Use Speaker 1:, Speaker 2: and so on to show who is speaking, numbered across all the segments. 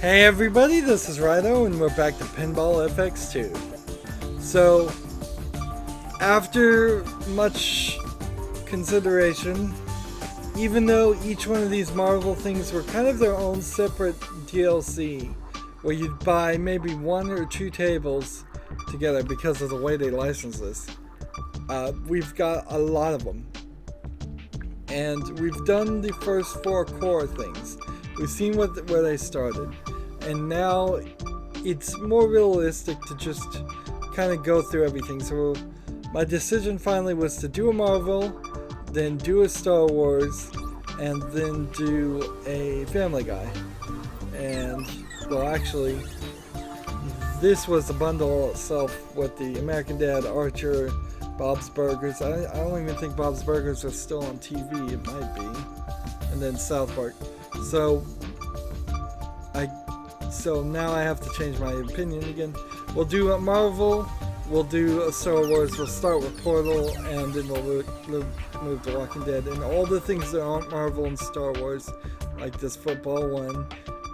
Speaker 1: Hey everybody, this is Rydo and we're back to Pinball FX2. So, after much consideration, even though each one of these Marvel things were kind of their own separate DLC, where you'd buy maybe one or two tables together because of the way they license this, we've got a lot of them. And we've done the first four core things. We've seen where they started. And now it's more realistic to just kind of go through everything. So my decision finally was to do a Marvel, then do a Star Wars, and then do a Family Guy. And, well, actually, this was the bundle itself with the American Dad, Archer, Bob's Burgers. I don't even think Bob's Burgers are still on TV. It might be. And then South Park. So now I have to change my opinion again. We'll do a Marvel, we'll do a Star Wars, we'll start with Portal, and then we'll move to Walking Dead. And all the things that aren't Marvel and Star Wars, like this football one,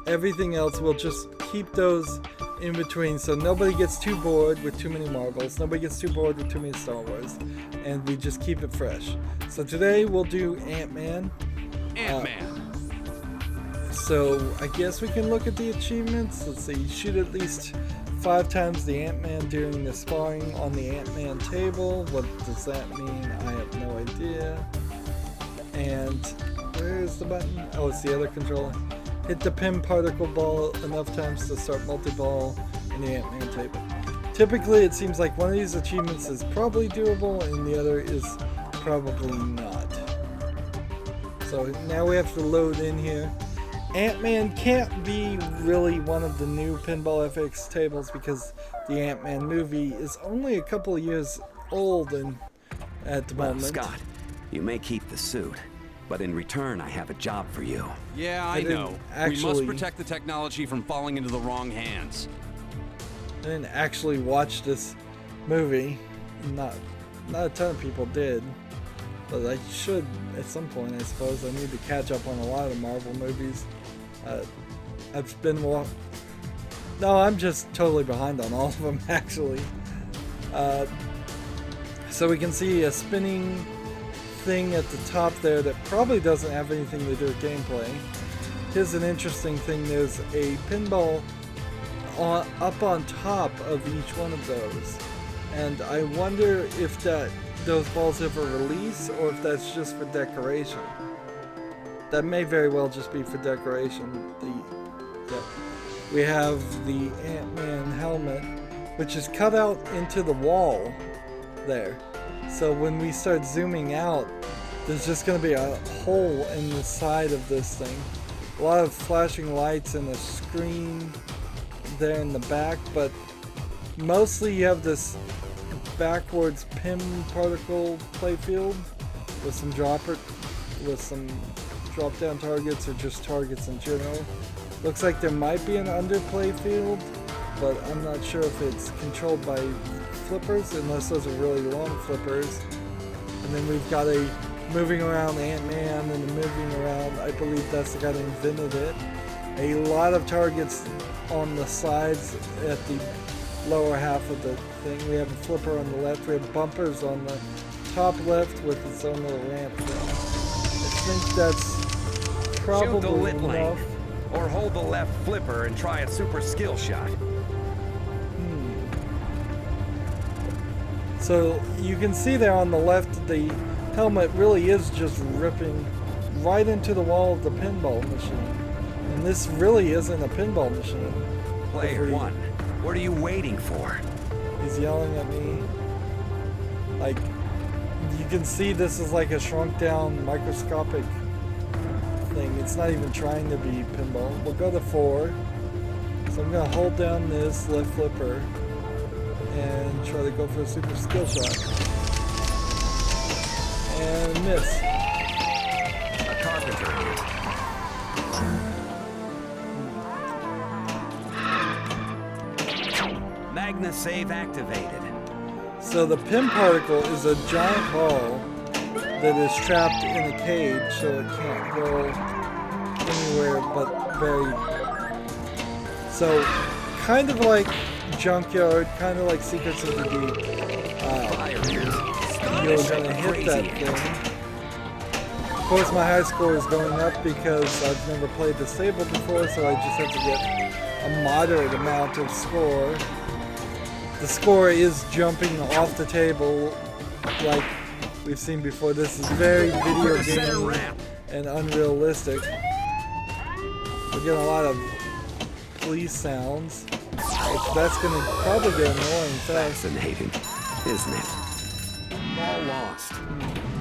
Speaker 1: everything else, we'll just keep those in between so nobody gets too bored with too many Marvels, nobody gets too bored with too many Star Wars, and we just keep it fresh. So today we'll do Ant-Man. So I guess we can look at the achievements. Let's see, shoot at least 5 times the Ant-Man during the sparring on the Ant-Man table. What does that mean? I have no idea. And where's the button? Oh, it's the other controller. Hit the pin particle ball enough times to start multi-ball in the Ant-Man table. Typically it seems like one of these achievements is probably doable and the other is probably not. So now we have to load in here. Ant-Man can't be really one of the new Pinball FX tables because the Ant-Man movie is only a couple of years old and at the moment.
Speaker 2: Scott, you may keep the suit, but in return I have a job for you.
Speaker 3: Yeah, I know. We must protect the technology from falling into the wrong hands.
Speaker 1: I didn't actually watch this movie. Not a ton of people did. But I should at some point, I suppose. I need to catch up on a lot of Marvel movies. I've been no, I'm just totally behind on all of them, actually. So we can see a spinning thing at the top there that probably doesn't have anything to do with gameplay. Here's an interesting thing. There's a pinball up on top of each one of those. And I wonder if those balls ever release or if that's just for decoration. That may very well just be for decoration. We have the Ant-Man helmet, which is cut out into the wall there. So when we start zooming out, there's just going to be a hole in the side of this thing. A lot of flashing lights and a screen there in the back, but mostly you have this backwards pin particle playfield with some drop down targets or just targets in general. Looks like there might be an underplay field, but I'm not sure if it's controlled by flippers unless those are really long flippers. And then we've got a moving around Ant-Man and a moving around, I believe that's the guy that invented it. A lot of targets on the sides at the lower half of the thing. We have a flipper on the left. We have bumpers on the top left with its own little ramp thing. I think that's probably enough.
Speaker 2: Or hold the left flipper and try a super skill shot.
Speaker 1: So you can see there on the left the helmet really is just ripping right into the wall of the pinball machine. And this really isn't a pinball machine.
Speaker 2: Player 1, what are you waiting for?
Speaker 1: He's yelling at me. Like, you can see this is like a shrunk down microscopic thing. It's not even trying to be pinball. We'll go to 4. So I'm going to hold down this left flipper and try to go for a super skill shot. And miss.
Speaker 2: A carpenter here. Magna save activated.
Speaker 1: So the pin particle is a giant ball that is trapped in a cage, so it can't go anywhere but very So, kind of like Junkyard, kind of like Secrets of the Deep. You're gonna hit that thing. Of course, my high score is going up because I've never played this table before, so I just have to get a moderate amount of score. The score is jumping off the table like we've seen before. This is very video game and unrealistic. We're getting a lot of police sounds. That's going to probably get annoying fast.
Speaker 2: Fascinating, isn't it? All lost.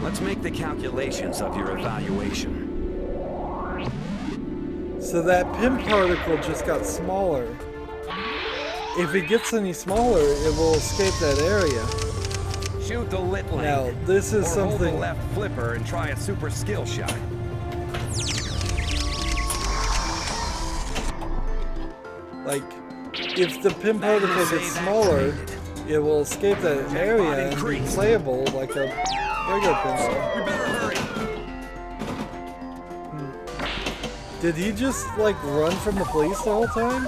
Speaker 2: Let's make the calculations of your evaluation.
Speaker 1: So that pin particle just got smaller. If it gets any smaller, it will escape that area.
Speaker 2: Shoot the lit lane.
Speaker 1: Now, this is something...
Speaker 2: Hold the left flipper and try a super skill shot.
Speaker 1: Like, if the pin particle gets smaller, it will escape that area and be playable like a regular pinball.
Speaker 3: We better hurry.
Speaker 1: Did he just, like, run from the police the whole time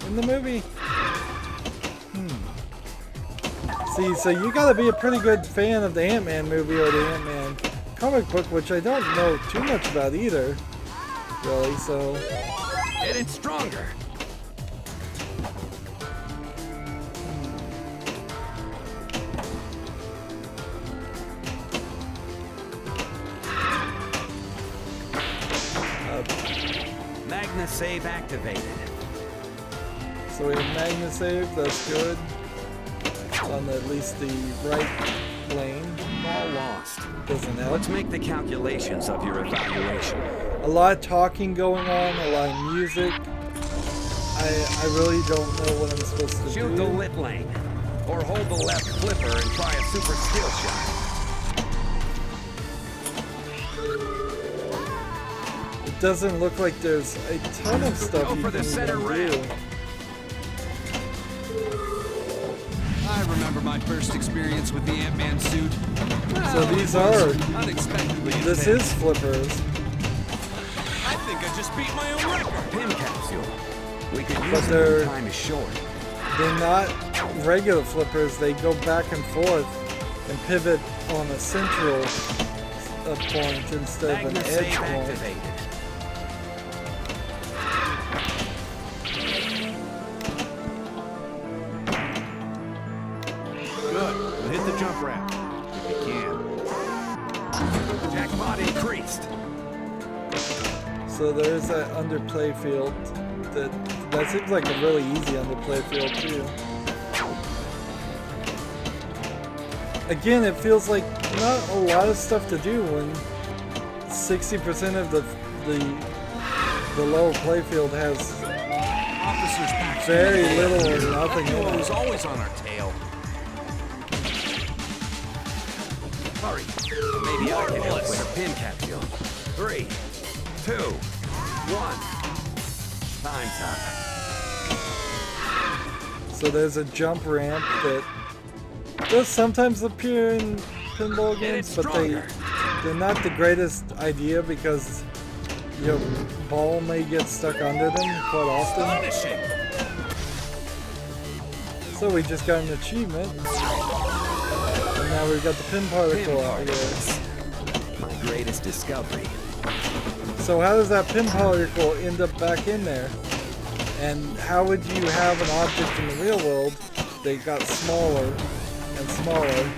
Speaker 1: in the movie? See, so you gotta be a pretty good fan of the Ant-Man movie or the Ant-Man comic book, which I don't know too much about either, really, so...
Speaker 2: Hit it stronger. Magna save activated.
Speaker 1: So we have Magna save, that's good. On at least the right lane.
Speaker 2: All lost.
Speaker 1: Doesn't help.
Speaker 2: Let's make the calculations of your evaluation.
Speaker 1: A lot of talking going on, a lot of music. I really don't know what I'm supposed to do.
Speaker 2: Shoot the lit lane. Or hold the left flipper and try a super skill shot.
Speaker 1: It doesn't look like there's a ton of stuff
Speaker 2: Go
Speaker 1: you
Speaker 2: for the
Speaker 1: can
Speaker 2: center
Speaker 1: even
Speaker 2: ramp.
Speaker 1: do.
Speaker 3: I remember my first experience with the Ant-Man suit.
Speaker 1: So these are...
Speaker 3: Unexpectedly
Speaker 1: This
Speaker 3: intense.
Speaker 1: is flippers.
Speaker 3: I think I just beat my own record.
Speaker 2: Pin capsule. We could
Speaker 1: But
Speaker 2: use it
Speaker 1: they're-
Speaker 2: when time is short.
Speaker 1: They're not regular flippers. They go back and forth and pivot on a central point instead of an
Speaker 2: Magna
Speaker 1: edge
Speaker 2: save
Speaker 1: point.
Speaker 2: activated.
Speaker 3: Good. Hit the jump ramp if you can.
Speaker 2: Jackpot increased.
Speaker 1: So there's that underplay field. That seems like a really easy underplay field too. Again, it feels like not a lot of stuff to do when 60% of the lower playfield has
Speaker 3: Officers back.
Speaker 1: very little or nothing
Speaker 3: That
Speaker 1: in
Speaker 3: duo
Speaker 1: it.
Speaker 3: was always on our tail.
Speaker 2: Hurry. Maybe I can help with a pin capsule. 3, 2, 1. Time's up.
Speaker 1: So there's a jump ramp that does sometimes appear in pinball games, but they're not the greatest idea because your ball may get stuck under them quite often.
Speaker 3: Astonishing.
Speaker 1: So we just got an achievement. And now we've got the pin particle out here.
Speaker 2: My greatest discovery.
Speaker 1: So how does that pin particle end up back in there? And how would you have an object in the real world that got smaller and smaller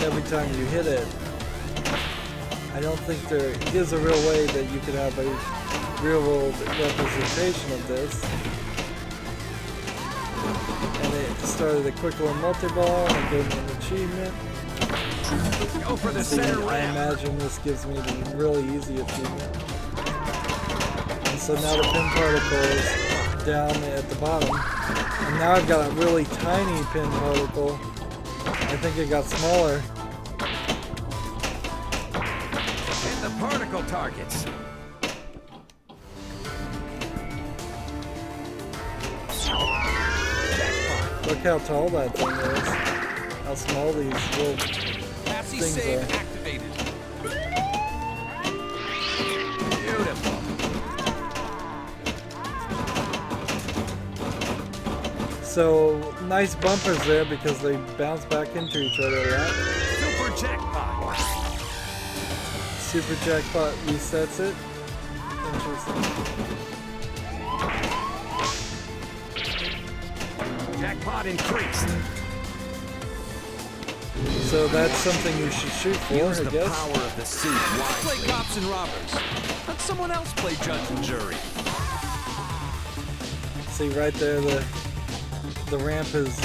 Speaker 1: every time you hit it? I don't think there is a real way that you could have a real world representation of this. And it started a quick little multi-ball and it gave me an achievement.
Speaker 2: Go for the
Speaker 1: See,
Speaker 2: center
Speaker 1: I
Speaker 2: ramp.
Speaker 1: imagine this gives me the really easy achievement. And so now the pin particle is down at the bottom. And now I've got a really tiny pin particle. I think it got smaller.
Speaker 2: Hit the particle targets.
Speaker 1: Look how tall that thing is. How small these little
Speaker 3: Passy
Speaker 1: things
Speaker 3: save
Speaker 1: are.
Speaker 3: activated.
Speaker 2: Beautiful.
Speaker 1: So nice bumpers there because they bounce back into each other a lot.
Speaker 3: Super jackpot.
Speaker 1: Super jackpot resets it. Interesting.
Speaker 2: Jackpot increased.
Speaker 1: So that's something you should shoot for,
Speaker 2: Use
Speaker 1: I
Speaker 2: the
Speaker 1: guess.
Speaker 2: power of the suit wisely.
Speaker 3: Play cops and robbers. Let someone else play judge and jury.
Speaker 1: See right there, the ramp is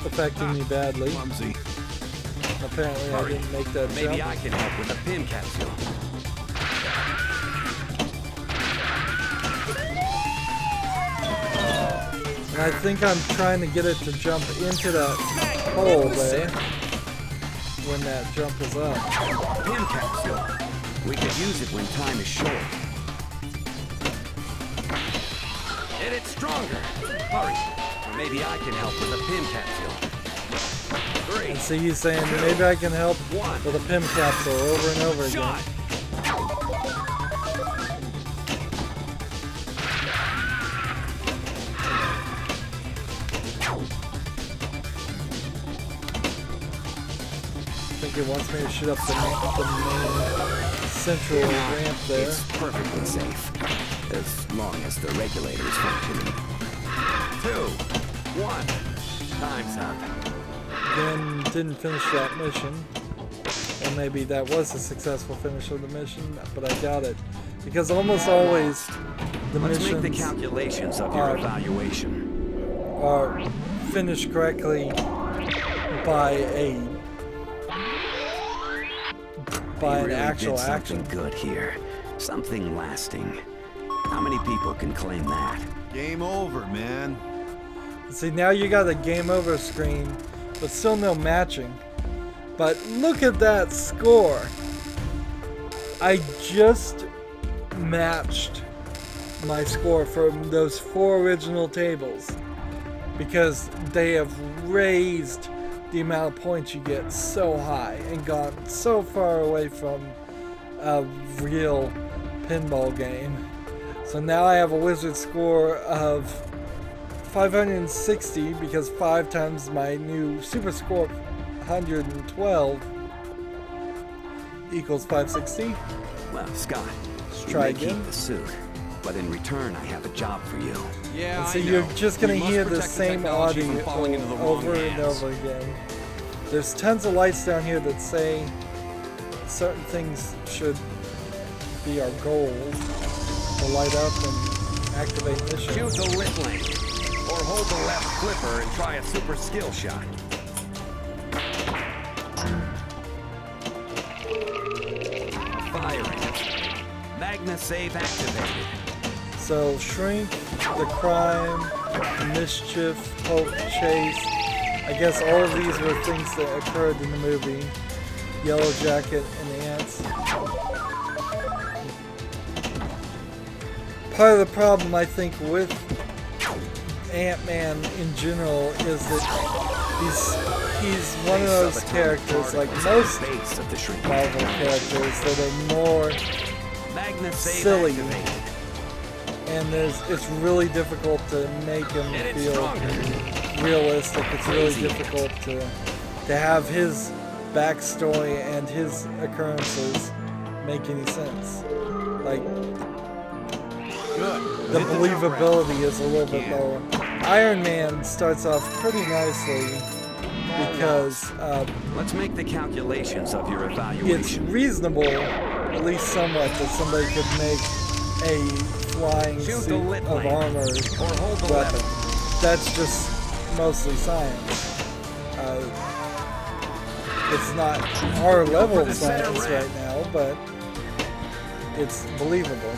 Speaker 1: affecting me badly.
Speaker 3: Clumsy.
Speaker 1: Apparently I didn't make that
Speaker 2: Maybe
Speaker 1: jump.
Speaker 2: I can help with a pin capsule.
Speaker 1: And I think I'm trying to get it to jump into that hole there when that jump is up.
Speaker 2: Pin capsule. We could use it when time is short. Hit it stronger. Hurry. Or maybe I can help with a pin capsule. 3.
Speaker 1: And see you saying maybe I can help with a PIM capsule over and over again.
Speaker 2: Shot.
Speaker 1: I think it wants me to shoot up the main central ramp there.
Speaker 2: It's perfectly safe. As long as the regulator is functioning. 2, 1. Time's up.
Speaker 1: Again, didn't finish that mission. Or maybe that was a successful finish of the mission, but I doubt it. Because almost always the
Speaker 2: Let's make the
Speaker 1: missions
Speaker 2: calculations of your evaluation.
Speaker 1: are finished correctly by
Speaker 2: You
Speaker 1: an
Speaker 2: really
Speaker 1: actual
Speaker 2: did something
Speaker 1: action.
Speaker 2: good here. Something lasting. How many people can claim that?
Speaker 3: Game over, man.
Speaker 1: See, now you got a game over screen, but still no matching. But look at that score. I just matched my score from those 4 original tables because they have raised the amount of points you get so high and gone so far away from a real pinball game. So now I have a wizard score of 560 because 5 times my new super score 112 equals 560.
Speaker 2: Well, Scott, you
Speaker 1: try
Speaker 2: may
Speaker 1: again.
Speaker 2: keep the suit, but in return, I have a job for you.
Speaker 3: Yeah,
Speaker 1: And so
Speaker 3: I know.
Speaker 1: you're just going
Speaker 3: We
Speaker 1: to
Speaker 3: must
Speaker 1: hear the
Speaker 3: protect
Speaker 1: same
Speaker 3: technology
Speaker 1: audio
Speaker 3: from falling into the wrong
Speaker 1: over and
Speaker 3: hands.
Speaker 1: over again. There's tons of lights down here that say certain things should be our goals to light up and activate missions.
Speaker 2: Shoot the lit lane, or hold the left flipper and try a super skill shot. Firing. Magna save activated.
Speaker 1: So shrink, the crime, mischief, hope, chase. I guess all of these were things that occurred in the movie. Yellow Jacket and the Ants. Part of the problem I think with Ant-Man in general is that he's one of those characters, like most Marvel characters, that are more
Speaker 2: Magna save
Speaker 1: silly.
Speaker 2: activated.
Speaker 1: And it's really difficult to make him
Speaker 2: Hit it
Speaker 1: feel
Speaker 2: stronger.
Speaker 1: realistic. It's really
Speaker 2: Crazy.
Speaker 1: difficult to have his backstory and his occurrences make any sense. Like,
Speaker 3: Good.
Speaker 1: the
Speaker 3: Hit jump
Speaker 1: believability is a little bit
Speaker 3: Yeah.
Speaker 1: lower. Iron Man starts off pretty nicely because
Speaker 2: Let's make the calculations of your
Speaker 1: it's
Speaker 2: evaluation.
Speaker 1: reasonable, at least somewhat, that somebody could make a flying
Speaker 2: Shoot the
Speaker 1: suit
Speaker 2: lit
Speaker 1: of
Speaker 2: lane.
Speaker 1: armor
Speaker 2: Or hold the
Speaker 1: weapon.
Speaker 2: lever.
Speaker 1: That's just mostly science. It's not our level
Speaker 2: for
Speaker 1: of
Speaker 2: the center
Speaker 1: science
Speaker 2: ramp.
Speaker 1: right now, but it's believable.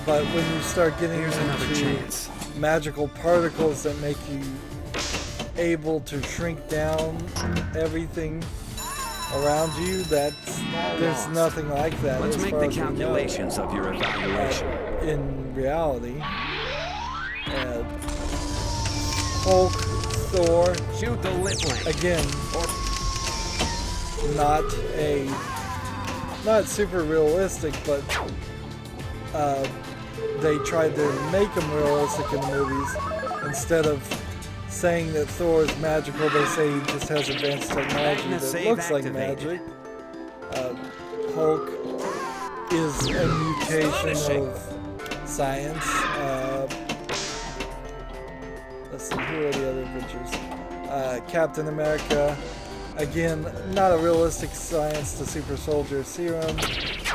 Speaker 1: But when you start getting
Speaker 2: Here's another
Speaker 1: into
Speaker 2: chance.
Speaker 1: magical particles that make you able to shrink down everything around you, there's
Speaker 2: lost.
Speaker 1: nothing like that.
Speaker 2: Let's
Speaker 1: as
Speaker 2: make
Speaker 1: far
Speaker 2: the
Speaker 1: as we know.
Speaker 2: calculations of your evaluation.
Speaker 1: In reality, Hulk, Thor,
Speaker 2: Shoot the lit lane.
Speaker 1: again, not super realistic, but they tried to make them realistic in the movies instead of saying that Thor is magical. They say he just has advanced technology that looks like magic. Hulk is a mutation of science. Let's see, who are the other Avengers? Captain America, again, not a realistic science to super soldier serum,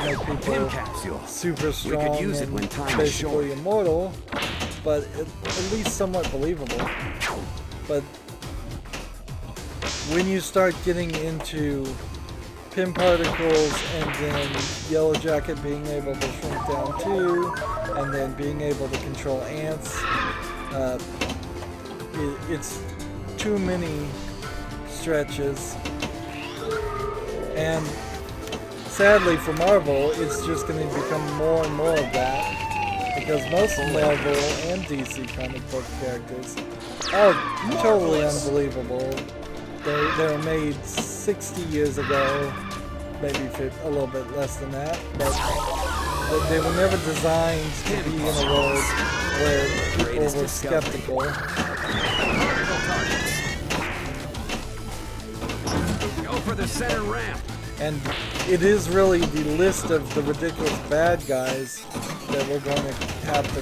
Speaker 1: make people super strong and basically immortal, but at least somewhat believable. But when you start getting into pin particles and then Yellow Jacket being able to shrink down too, and then being able to control ants, it's too many stretches. And sadly for Marvel, it's just going to become more and more of that, because most of Marvel and DC comic book characters are totally unbelievable. They were made 60 years ago, maybe a little bit less than that, but they were never designed to be in a world where people were skeptical.
Speaker 2: Go for the center ramp.
Speaker 1: And it is really the list of the ridiculous bad guys that we're going to have to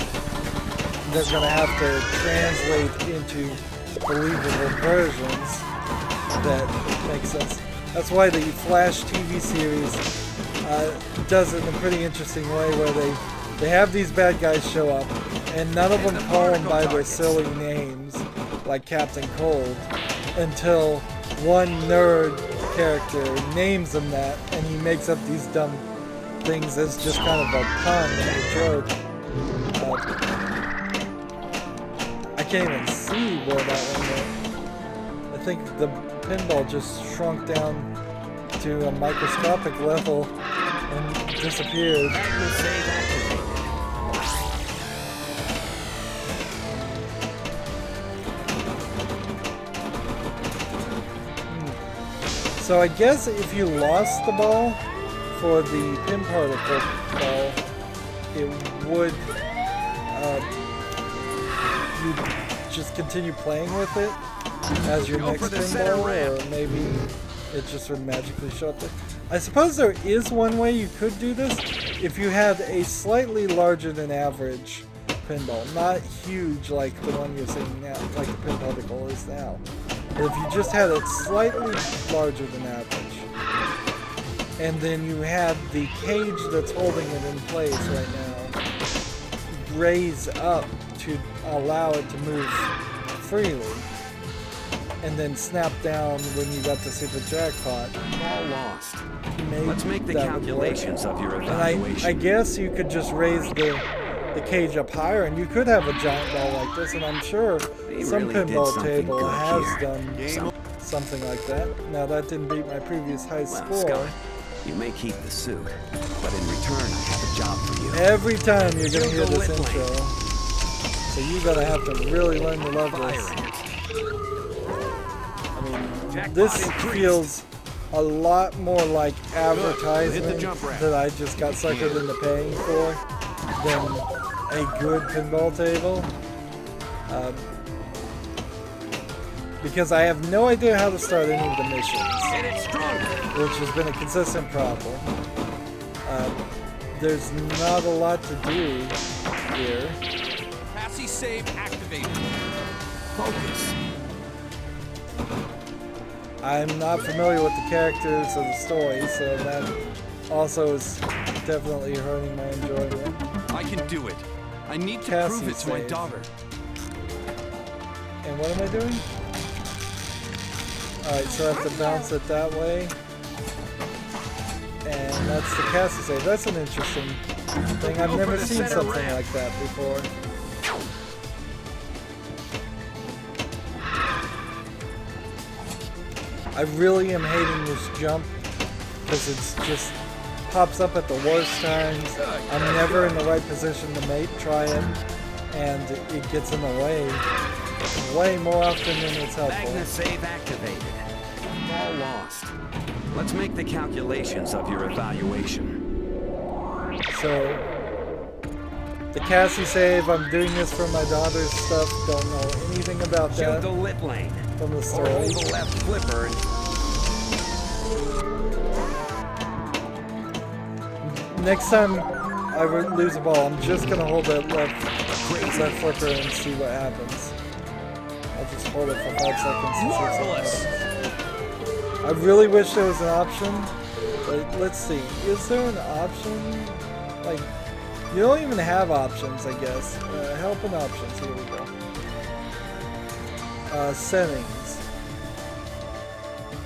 Speaker 1: translate into believable versions that make sense. That's why the Flash TV series does it in a pretty interesting way, where they have these bad guys show up, and none of them call them by their silly names, like Captain Cold, until one nerd character names him that, and he makes up these dumb things as just kind of a pun and a joke. I can't even see where that one went. I think the pinball just shrunk down to a microscopic level and disappeared. So I guess if you lost the ball for the pin particle ball, it would, you just continue playing with it as your next pinball, or maybe it just would magically show up there. I suppose there is one way you could do this if you had a slightly larger than average pinball, not huge like the one you're seeing now, like the pin particle is now. But if you just had it slightly larger than average, and then you had the cage that's holding it in place right now raise up to allow it to move freely, and then snap down when you got the super jackpot.
Speaker 2: All lost. Let's make the calculations of your evaluation.
Speaker 1: And I guess you could just raise the cage up higher, and you could have a giant ball like this, and I'm sure some pinball table has done something like that. Now that didn't beat my previous high score.
Speaker 2: Scott, you may keep the suit, but in return I have a job for you.
Speaker 1: Every time you're going to hear this intro, so you're going to have to really learn to love this. I mean, this feels a lot more like advertisement that I just got suckered into paying for than a good pinball table, because I have no idea how to start any of the missions, which has been a consistent problem. There's not a lot to do here.
Speaker 3: Passy save activated.
Speaker 2: Focus.
Speaker 1: I'm not familiar with the characters or the story, so that also is definitely hurting my enjoyment.
Speaker 3: I can do it. I need to prove it to my daughter.
Speaker 1: And what am I doing? Alright, so I have to bounce it that way. And that's the Cassie save. That's an interesting thing. I've never seen something like that before. I really am hating this jump because it's just pops up at the worst times. I'm never in the right position to try it, and it gets in the way more often than it's helpful.
Speaker 2: Magna save activated. All lost. Let's make the calculations of your evaluation.
Speaker 1: So The Cassie save, I'm doing this for my daughter's stuff. Don't know anything about that.
Speaker 2: Shoot the lit lane.
Speaker 1: From the
Speaker 2: Or
Speaker 1: story.
Speaker 2: hold the left flipper and...
Speaker 1: Next time I lose a ball, I'm just gonna hold that left flipper and see what happens. I'll just hold it for 5 seconds and see
Speaker 2: Marvelous.
Speaker 1: I really wish there was an option, but let's see. Is there an option? Like, you don't even have options, I guess. Help and options. Here we go. Settings.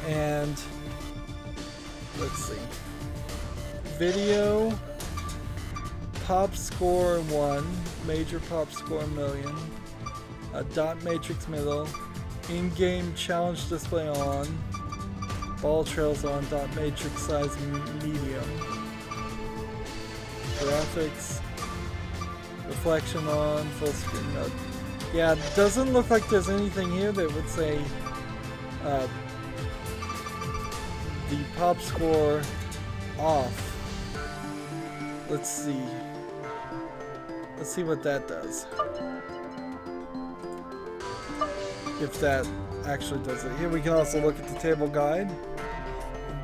Speaker 1: And let's see. Video. Pop score 1. Major pop score million. Dot matrix middle. In-game challenge display on. Ball trails on. Dot matrix size medium. Graphics. Reflection on. Full screen mode. Yeah, it doesn't look like there's anything here that would say the pop score off. Let's see. Let's see what that does. If that actually does it. Here we can also look at the table guide.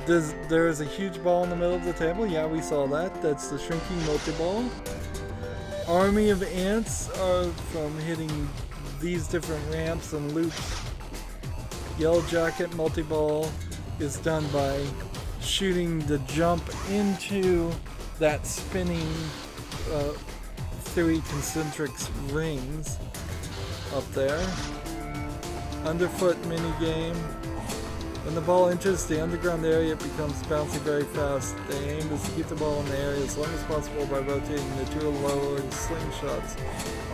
Speaker 1: There is a huge ball in the middle of the table. Yeah, we saw that. That's the shrinking multi-ball. Army of ants are from hitting these different ramps and loops. Yellow jacket multi-ball is done by shooting the jump into that spinning 3 concentric rings up there. Underfoot mini game. When the ball enters the underground area, it becomes bouncy very fast. The aim is to keep the ball in the area as long as possible by rotating the 2 lower slingshots.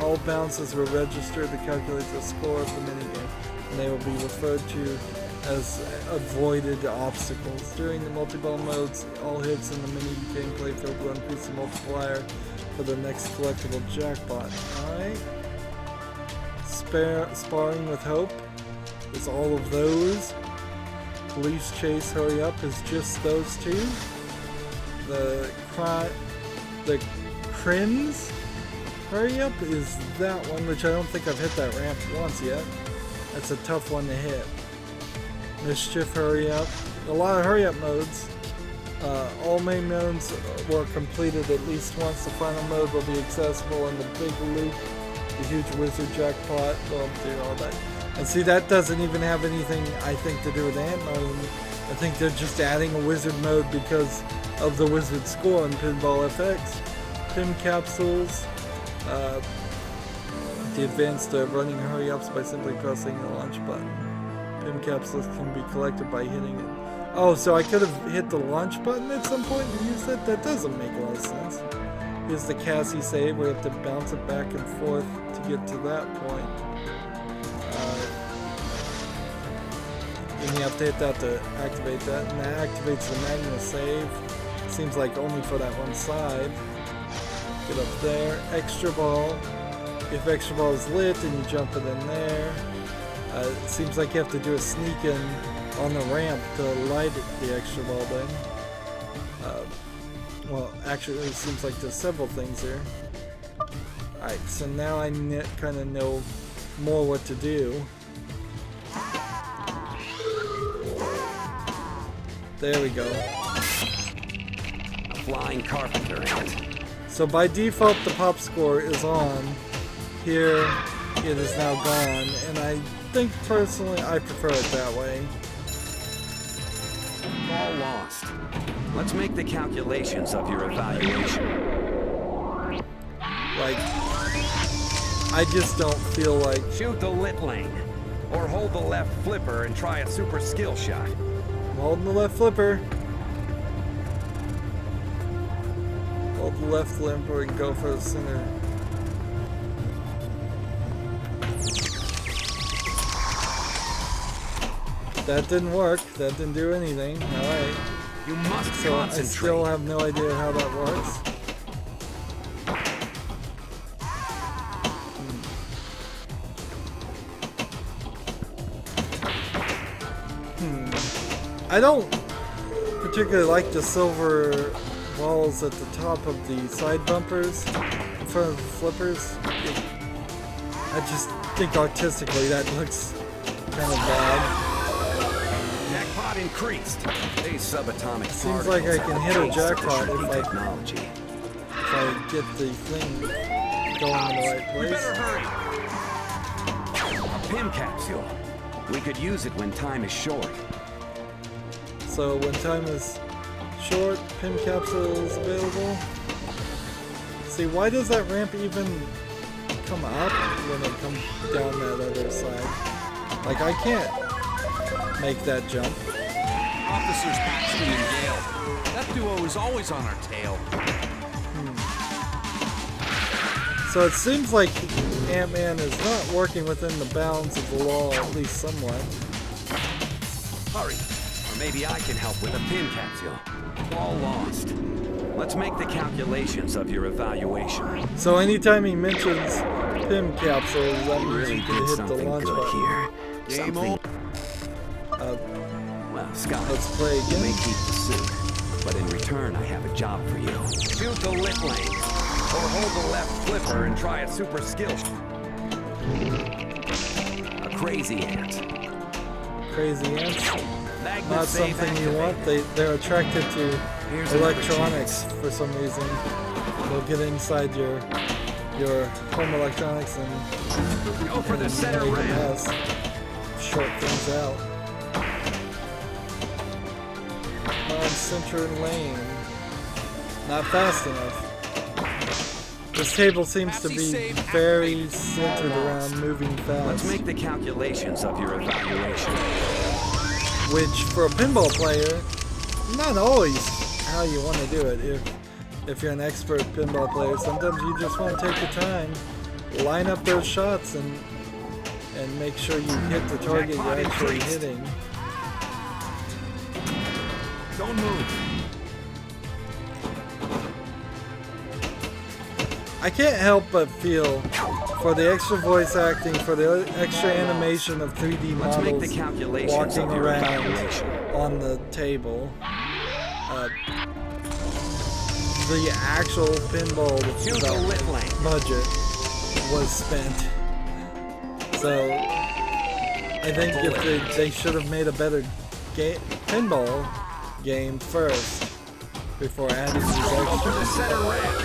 Speaker 1: All bounces were registered to calculate the score of the minigame, and they will be referred to as avoided obstacles. During the multi-ball modes, all hits in the mini gameplay field will increase the multiplier for the next collectible jackpot. Alright. Sparring with Hope is all of those. Police Chase Hurry Up is just those 2. The Crins Hurry Up is that one, which I don't think I've hit that ramp once yet. That's a tough one to hit. Mischief Hurry Up. A lot of hurry up modes. All main modes were completed at least once. The final mode will be accessible in the big loop. The huge wizard jackpot will do all that. And see, that doesn't even have anything, I think, to do with Ant mode. I think they're just adding a wizard mode because of the wizard score in Pinball FX. Pim capsules. The advanced running hurry-ups by simply pressing the launch button. Pim capsules can be collected by hitting it. Oh, so I could have hit the launch button at some point and used it? That doesn't make a lot of sense. Here's the Cassie save. We have to bounce it back and forth to get to that point. And you have to hit that to activate that, and that activates the Magna save. Seems like only for that one side. Get up there. Extra ball. If extra ball is lit, then you jump it in there. It seems like you have to do a sneak in on the ramp to light the extra ball then. Well, actually, it seems like there's several things here. Alright, so now I kind of know more what to do. There we go.
Speaker 2: Flying carpenter ant.
Speaker 1: So by default, the pop score is on. Here, it is now gone, and I think personally I prefer it that way.
Speaker 2: All lost. Let's make the calculations of your evaluation.
Speaker 1: Like, I just don't feel like...
Speaker 2: Shoot the lit lane. Or hold the left flipper and try a super skill shot.
Speaker 1: I'm holding the left flipper. Hold the left flipper and go for the center. That didn't work. That didn't do anything. Alright.
Speaker 2: You must
Speaker 1: So
Speaker 2: concentrate.
Speaker 1: I still have no idea how that works. I don't particularly like the silver balls at the top of the side bumpers. front of the flippers. I just think artistically that looks kind of bad.
Speaker 2: Jackpot increased. These subatomic
Speaker 1: Seems like I can hit a jackpot
Speaker 2: technology.
Speaker 1: if I get the thing going in the right place.
Speaker 3: We better hurry.
Speaker 2: A Pim capsule. We could use it when time is short.
Speaker 1: So when time is short, Pim capsule is available. See, why does that ramp even come up when it comes down that other side? Like, I can't make that jump.
Speaker 3: Officers Paxton and Gale. That duo is always on our tail.
Speaker 1: So it seems like Ant-Man is not working within the bounds of the law, at least somewhat.
Speaker 2: Hurry, or maybe I can help with a Pim capsule. All lost. Let's make the calculations of your evaluation.
Speaker 1: So anytime he mentions Pim capsules, that means
Speaker 2: Really
Speaker 1: you can
Speaker 2: did
Speaker 1: hit the
Speaker 2: something
Speaker 1: launch
Speaker 2: good
Speaker 1: button.
Speaker 2: here.
Speaker 3: Game
Speaker 2: Something. Well, Scott,
Speaker 1: Let's play
Speaker 2: you may
Speaker 1: again.
Speaker 2: keep the suit, but in return, I have a job for you. Shoot the lit lane, or hold the left flipper and try a super skill. A crazy ant.
Speaker 1: Crazy ants.
Speaker 2: Magnet
Speaker 1: Not
Speaker 2: save
Speaker 1: something you want.
Speaker 2: activated.
Speaker 1: They're attracted to
Speaker 2: Here's another
Speaker 1: electronics
Speaker 2: chance.
Speaker 1: for some reason. They'll get inside your home electronics and
Speaker 2: Go for the center
Speaker 1: make a
Speaker 2: ramp.
Speaker 1: mess. Short things out. Non-center lane. Not fast enough. This table seems to be very centered around moving
Speaker 2: Let's
Speaker 1: fast.
Speaker 2: make the calculations of your evaluation.
Speaker 1: Which, for a pinball player, not always how you want to do it. If you're an expert pinball player, sometimes you just want to take the time, line up those shots, and make sure you hit the target you're actually hitting.
Speaker 2: Don't move.
Speaker 1: I can't help but feel, for the extra voice acting, for the extra animation of 3D
Speaker 2: Let's make the
Speaker 1: models
Speaker 2: calculations
Speaker 1: walking
Speaker 2: of your
Speaker 1: around
Speaker 2: evaluation.
Speaker 1: on the table, the actual pinball
Speaker 2: Shoot the lit lane.
Speaker 1: budget was spent. So I think if they should have made a better pinball game first before adding these
Speaker 2: Go for the
Speaker 1: extras.
Speaker 2: center ramp.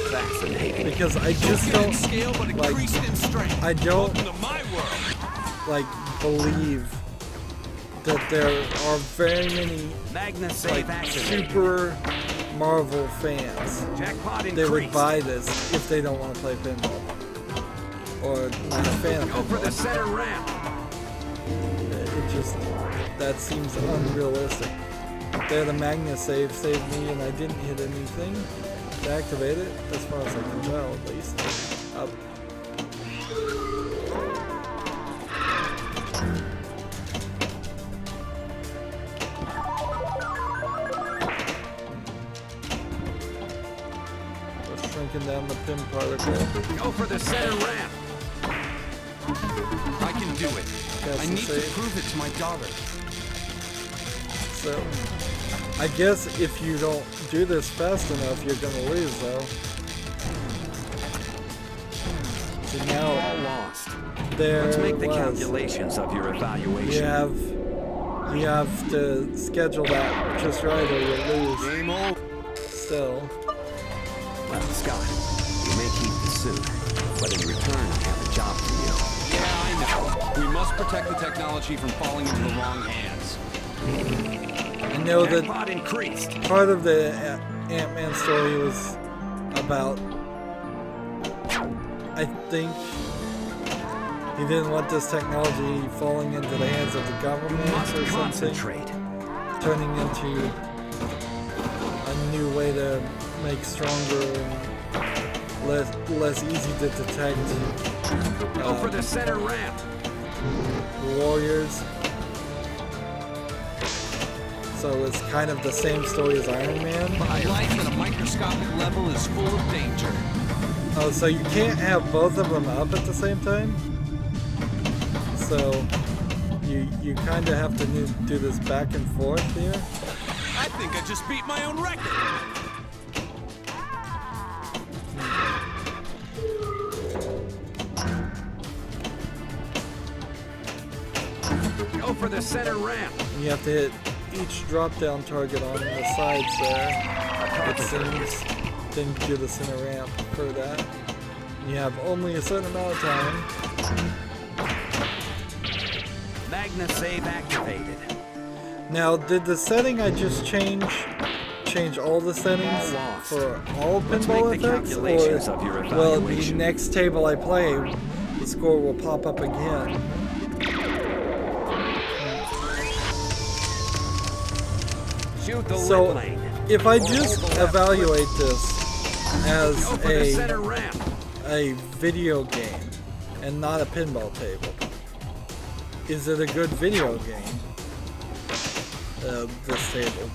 Speaker 2: Fascinating.
Speaker 1: Because I just don't
Speaker 3: Scale, but
Speaker 1: like.
Speaker 3: increased in strength.
Speaker 1: I don't
Speaker 3: Welcome to my world.
Speaker 1: like believe that there are very many
Speaker 2: Magnet
Speaker 1: like
Speaker 2: save activated.
Speaker 1: super Marvel fans
Speaker 2: Jackpot
Speaker 1: that would
Speaker 2: increased.
Speaker 1: buy this if they don't want to play pinball or not a fan of
Speaker 2: Go for the
Speaker 1: pinball.
Speaker 2: center ramp.
Speaker 1: It just, that seems unrealistic. There, the magnet saved me, and I didn't hit anything to activate it, as far as I can tell, at least. We're shrinking down the pin particle.
Speaker 2: Go for the center ramp.
Speaker 3: I can do it.
Speaker 1: That's
Speaker 3: I
Speaker 1: the
Speaker 3: need to
Speaker 1: save.
Speaker 3: prove it to my daughter.
Speaker 1: So, I guess if you don't do this fast enough, you're gonna lose, though. So
Speaker 2: All
Speaker 1: now,
Speaker 2: lost.
Speaker 1: there
Speaker 2: Let's make the
Speaker 1: was.
Speaker 2: calculations of your evaluation.
Speaker 1: You have to schedule that just right, or you'll lose.
Speaker 3: Game over.
Speaker 1: Still,
Speaker 2: Well, Scott, you may keep the suit, but in return, I have a job for you.
Speaker 3: Yeah, I know. We must protect the technology from falling into the wrong hands.
Speaker 1: I know that
Speaker 2: Jackpot increased.
Speaker 1: part of the Ant-Man story was about, I think, he didn't want this technology falling into the hands of the government
Speaker 2: Must
Speaker 1: or something,
Speaker 2: concentrate.
Speaker 1: turning into a new way to make stronger and less easy to detect
Speaker 2: Go for the center ramp.
Speaker 1: warriors. So it's kind of the same story as Iron Man.
Speaker 3: Life at a microscopic level is full of danger.
Speaker 1: Oh, so you can't have both of them up at the same time? So you kind of have to do this back and forth here.
Speaker 3: I think I just beat my own record.
Speaker 2: Go for the center ramp.
Speaker 1: And you have to hit each drop-down target on the sides there. It seems. Then do the center ramp for that. And you have only a certain amount of time.
Speaker 2: Magna save activated.
Speaker 1: Now, did the setting I just change all the settings for all Pinball FX? Or will it be next table I play, the score will pop up again?
Speaker 2: Shoot the
Speaker 1: So,
Speaker 2: lip lane.
Speaker 1: if I just evaluate this as
Speaker 2: Go for the center ramp.
Speaker 1: a video game and not a pinball table, is it a good video game? This table?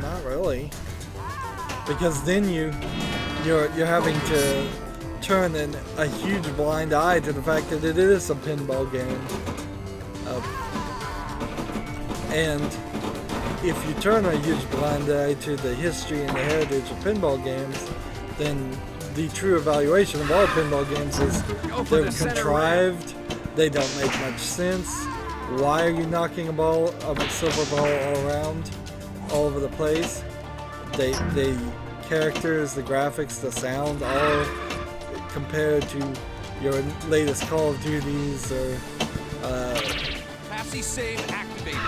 Speaker 1: Not really, because then you're having to turn a huge blind eye to the fact that it is a pinball game, and if you turn a huge blind eye to the history and the heritage of pinball games, then the true evaluation of all pinball games is they're contrived, they don't make much sense. Why are you knocking a silver ball all around, all over the place? The characters, the graphics, the sound, all compared to your latest Call of Duties or
Speaker 3: Passy save activated.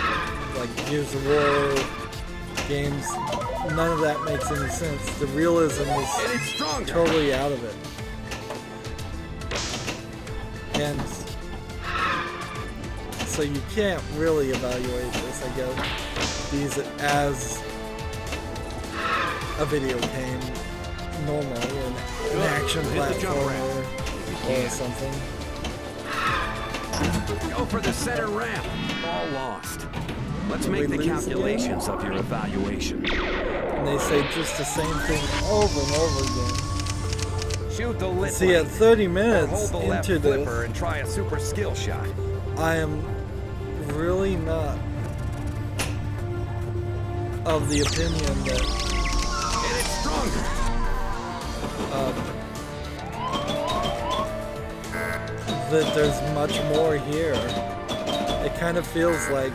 Speaker 1: like Gears of War games. None of that makes any sense. The realism is totally out of it. And so you can't really evaluate this, I guess, these as a video game normally, an action platformer or something.
Speaker 2: Go for the center ramp. All lost. Let's make the calculations of your evaluation.
Speaker 1: And they say just the same thing over and over again.
Speaker 2: Shoot the lip
Speaker 1: See, at 30 minutes
Speaker 2: hold the left
Speaker 1: into
Speaker 2: flipper
Speaker 1: this,
Speaker 2: and try a super skill shot.
Speaker 1: I am really not of the opinion that
Speaker 2: Hit it stronger.
Speaker 1: that there's much more here. It kind of feels like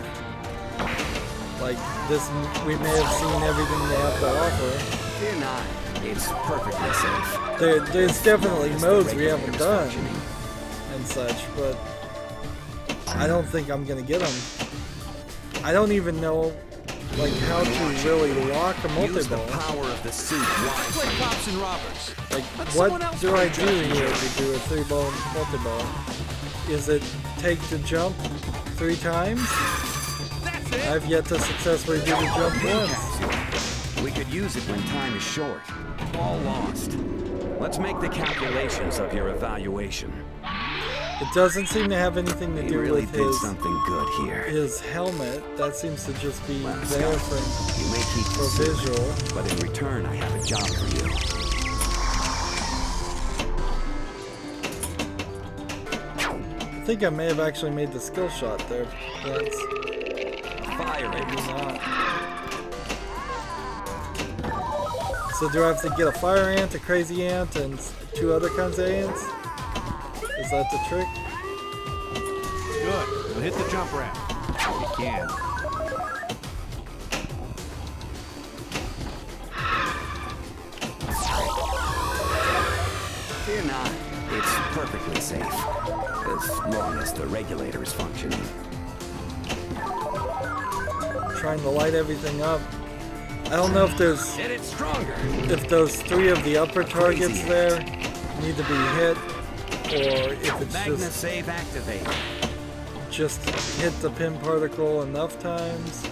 Speaker 1: this. We may have seen everything they have to offer.
Speaker 2: Fear not. It's perfectly safe.
Speaker 1: There's definitely modes we haven't done and such, but I don't think I'm gonna get them. I don't even know how to really lock a
Speaker 2: Use the
Speaker 1: multi-ball.
Speaker 2: power of the suit wisely.
Speaker 3: Play cops and robbers.
Speaker 1: What do I do here to do a 3-ball multi-ball? Is it take the jump 3 times?
Speaker 3: That's it.
Speaker 1: I've yet to successfully do the jump once.
Speaker 2: We could use it when time is short. All lost. Let's make the calculations of your evaluation.
Speaker 1: It doesn't seem to have anything to
Speaker 2: He
Speaker 1: do
Speaker 2: really
Speaker 1: with
Speaker 2: did something good here.
Speaker 1: his helmet. That seems to just be
Speaker 2: Well,
Speaker 1: there
Speaker 2: Scott, you may keep
Speaker 1: for
Speaker 2: the suit,
Speaker 1: visual.
Speaker 2: but in return, I have a job for you.
Speaker 1: I think I may have actually made the skill shot there once.
Speaker 2: Fire
Speaker 1: Maybe
Speaker 2: it.
Speaker 1: not. So do I have to get a fire ant, a crazy ant, and 2 other kinds of ants? Is that the trick?
Speaker 3: Good. We'll hit the jump ramp. You can.
Speaker 2: Fear not. It's perfectly safe. As long as the regulator is functioning.
Speaker 1: Trying to light everything up. I don't know if there's
Speaker 2: Hit it stronger.
Speaker 1: if those 3 of the upper targets there need to be hit, or if it's
Speaker 2: Magna save activated.
Speaker 1: just hit the pin particle enough times,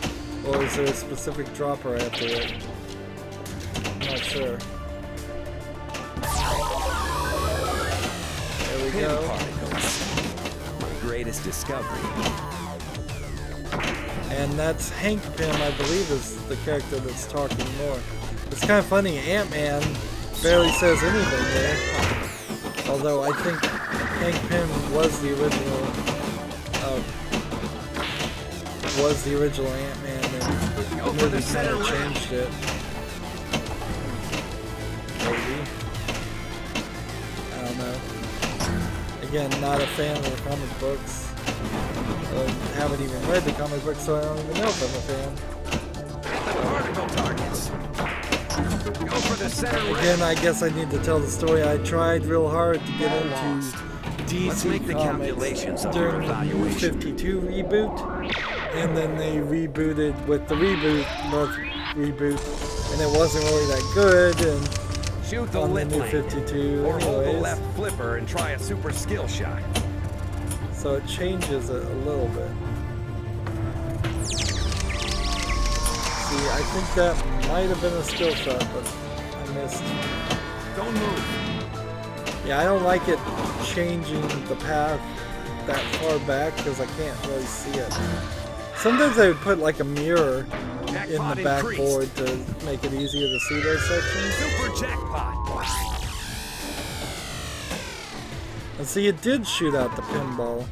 Speaker 1: or is there a specific dropper I have to hit? I'm not sure. There we
Speaker 2: Pin
Speaker 1: go.
Speaker 2: particles. My greatest discovery.
Speaker 1: And that's Hank Pym, I believe, is the character that's talking more. It's kind of funny, Ant-Man barely says anything there. Although I think Hank Pym was the original Ant-Man, and the movie kind of changed it. Maybe. I don't know. Again, not a fan of the comic books. I haven't even read the comic book, so I don't even know if I'm a fan.
Speaker 2: Particle targets. Go for the center.
Speaker 1: Again, I guess I need to tell the story. I tried real hard to get into DC Comics during the New 52 reboot, and then they rebooted with the reboot, and it wasn't really that good. And
Speaker 2: shoot the
Speaker 1: on the
Speaker 2: lit
Speaker 1: New
Speaker 2: lane,
Speaker 1: 52,
Speaker 2: or hold the
Speaker 1: anyways.
Speaker 2: left flipper and try a super skill shot.
Speaker 1: So it changes it a little bit. See, I think that might have been a skill shot, but I missed.
Speaker 2: Don't move.
Speaker 1: Yeah, I don't like it changing the path that far back because I can't really see it. Sometimes I would put like a mirror in the backboard to make it easier to see those sections.
Speaker 2: Super jackpot.
Speaker 1: And see, it did shoot out the pinball.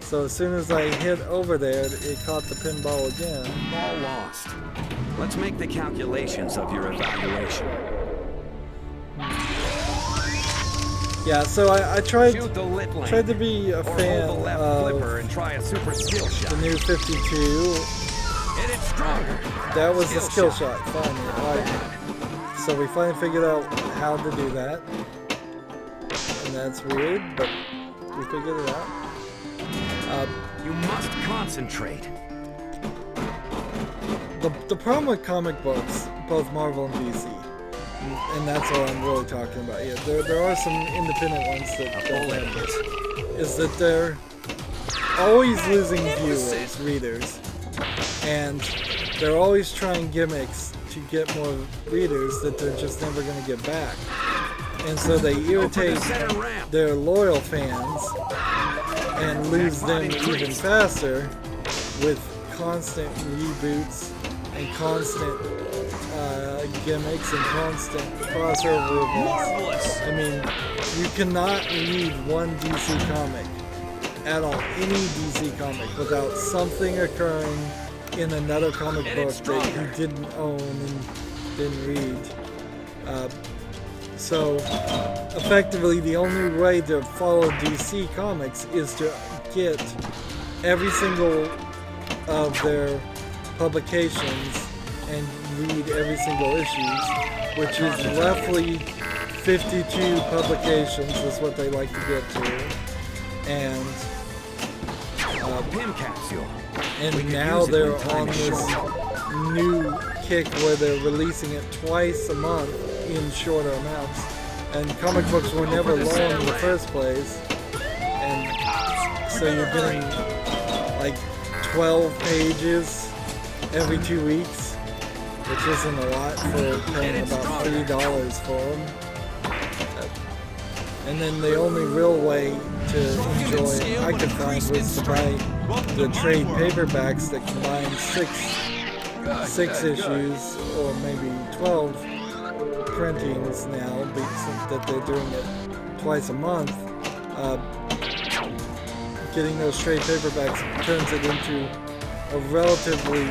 Speaker 1: So as soon as I hit over there, it caught the pinball again.
Speaker 2: All lost. Let's make the calculations of your evaluation.
Speaker 1: Yeah, so I tried
Speaker 2: Shoot the lit lane,
Speaker 1: to be a fan
Speaker 2: hold the left flipper and try a super skill shot.
Speaker 1: the New 52.
Speaker 2: Hit it stronger.
Speaker 1: That was a skill shot, finally. So we finally figured out how to do that. And that's weird, but we figured it out.
Speaker 2: You must concentrate.
Speaker 1: The problem with comic books, both Marvel and DC, and that's all I'm really talking about here. There are some independent ones that don't have this, is that they're always losing viewers, readers, and they're always trying gimmicks to get more readers that they're just never going to get back. And so they irritate their loyal fans and lose them even faster with constant reboots and constant gimmicks and constant crossover events. I mean, you cannot read one DC comic at all, any DC comic, without something occurring in another comic book that you didn't own and didn't read. So, effectively, the only way to follow DC Comics is to get every single of their publications and read every single issues, which is roughly 52 publications is what they like to get to. And
Speaker 2: Pin capsule.
Speaker 1: And now they're on this new kick where they're releasing it twice a month in shorter amounts. And comic books were never long in the first place. And so you're getting like 12 pages every 2 weeks, which isn't a lot for paying about $3 for them. And then the only real way to enjoy it I could find was to buy the trade paperbacks that combine six issues or maybe 12 printings now, because that they're doing it twice a month. Getting those trade paperbacks turns it into a relatively